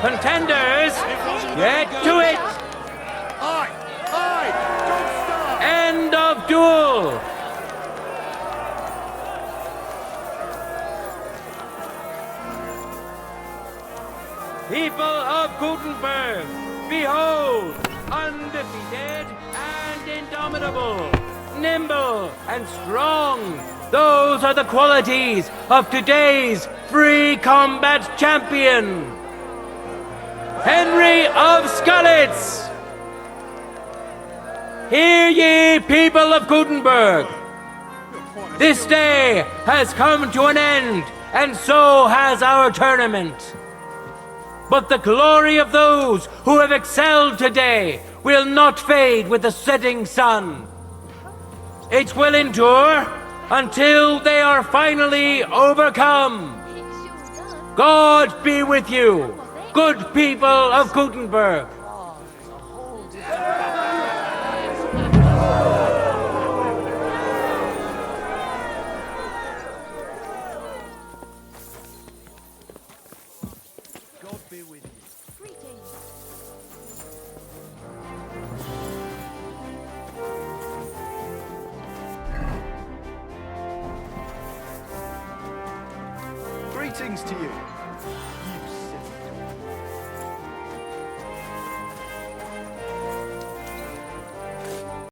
V: Contenders, get to it! End of duel! People of Kuttenberg, behold, undefeated and indomitable, nimble and strong. Those are the qualities of today's free combat champion, Henry of Skalitz. Hear ye, people of Kuttenberg! This day has come to an end, and so has our tournament. But the glory of those who have excelled today will not fade with the setting sun. It will endure until they are finally overcome. God be with you, good people of Kuttenberg.
H: Greetings to you.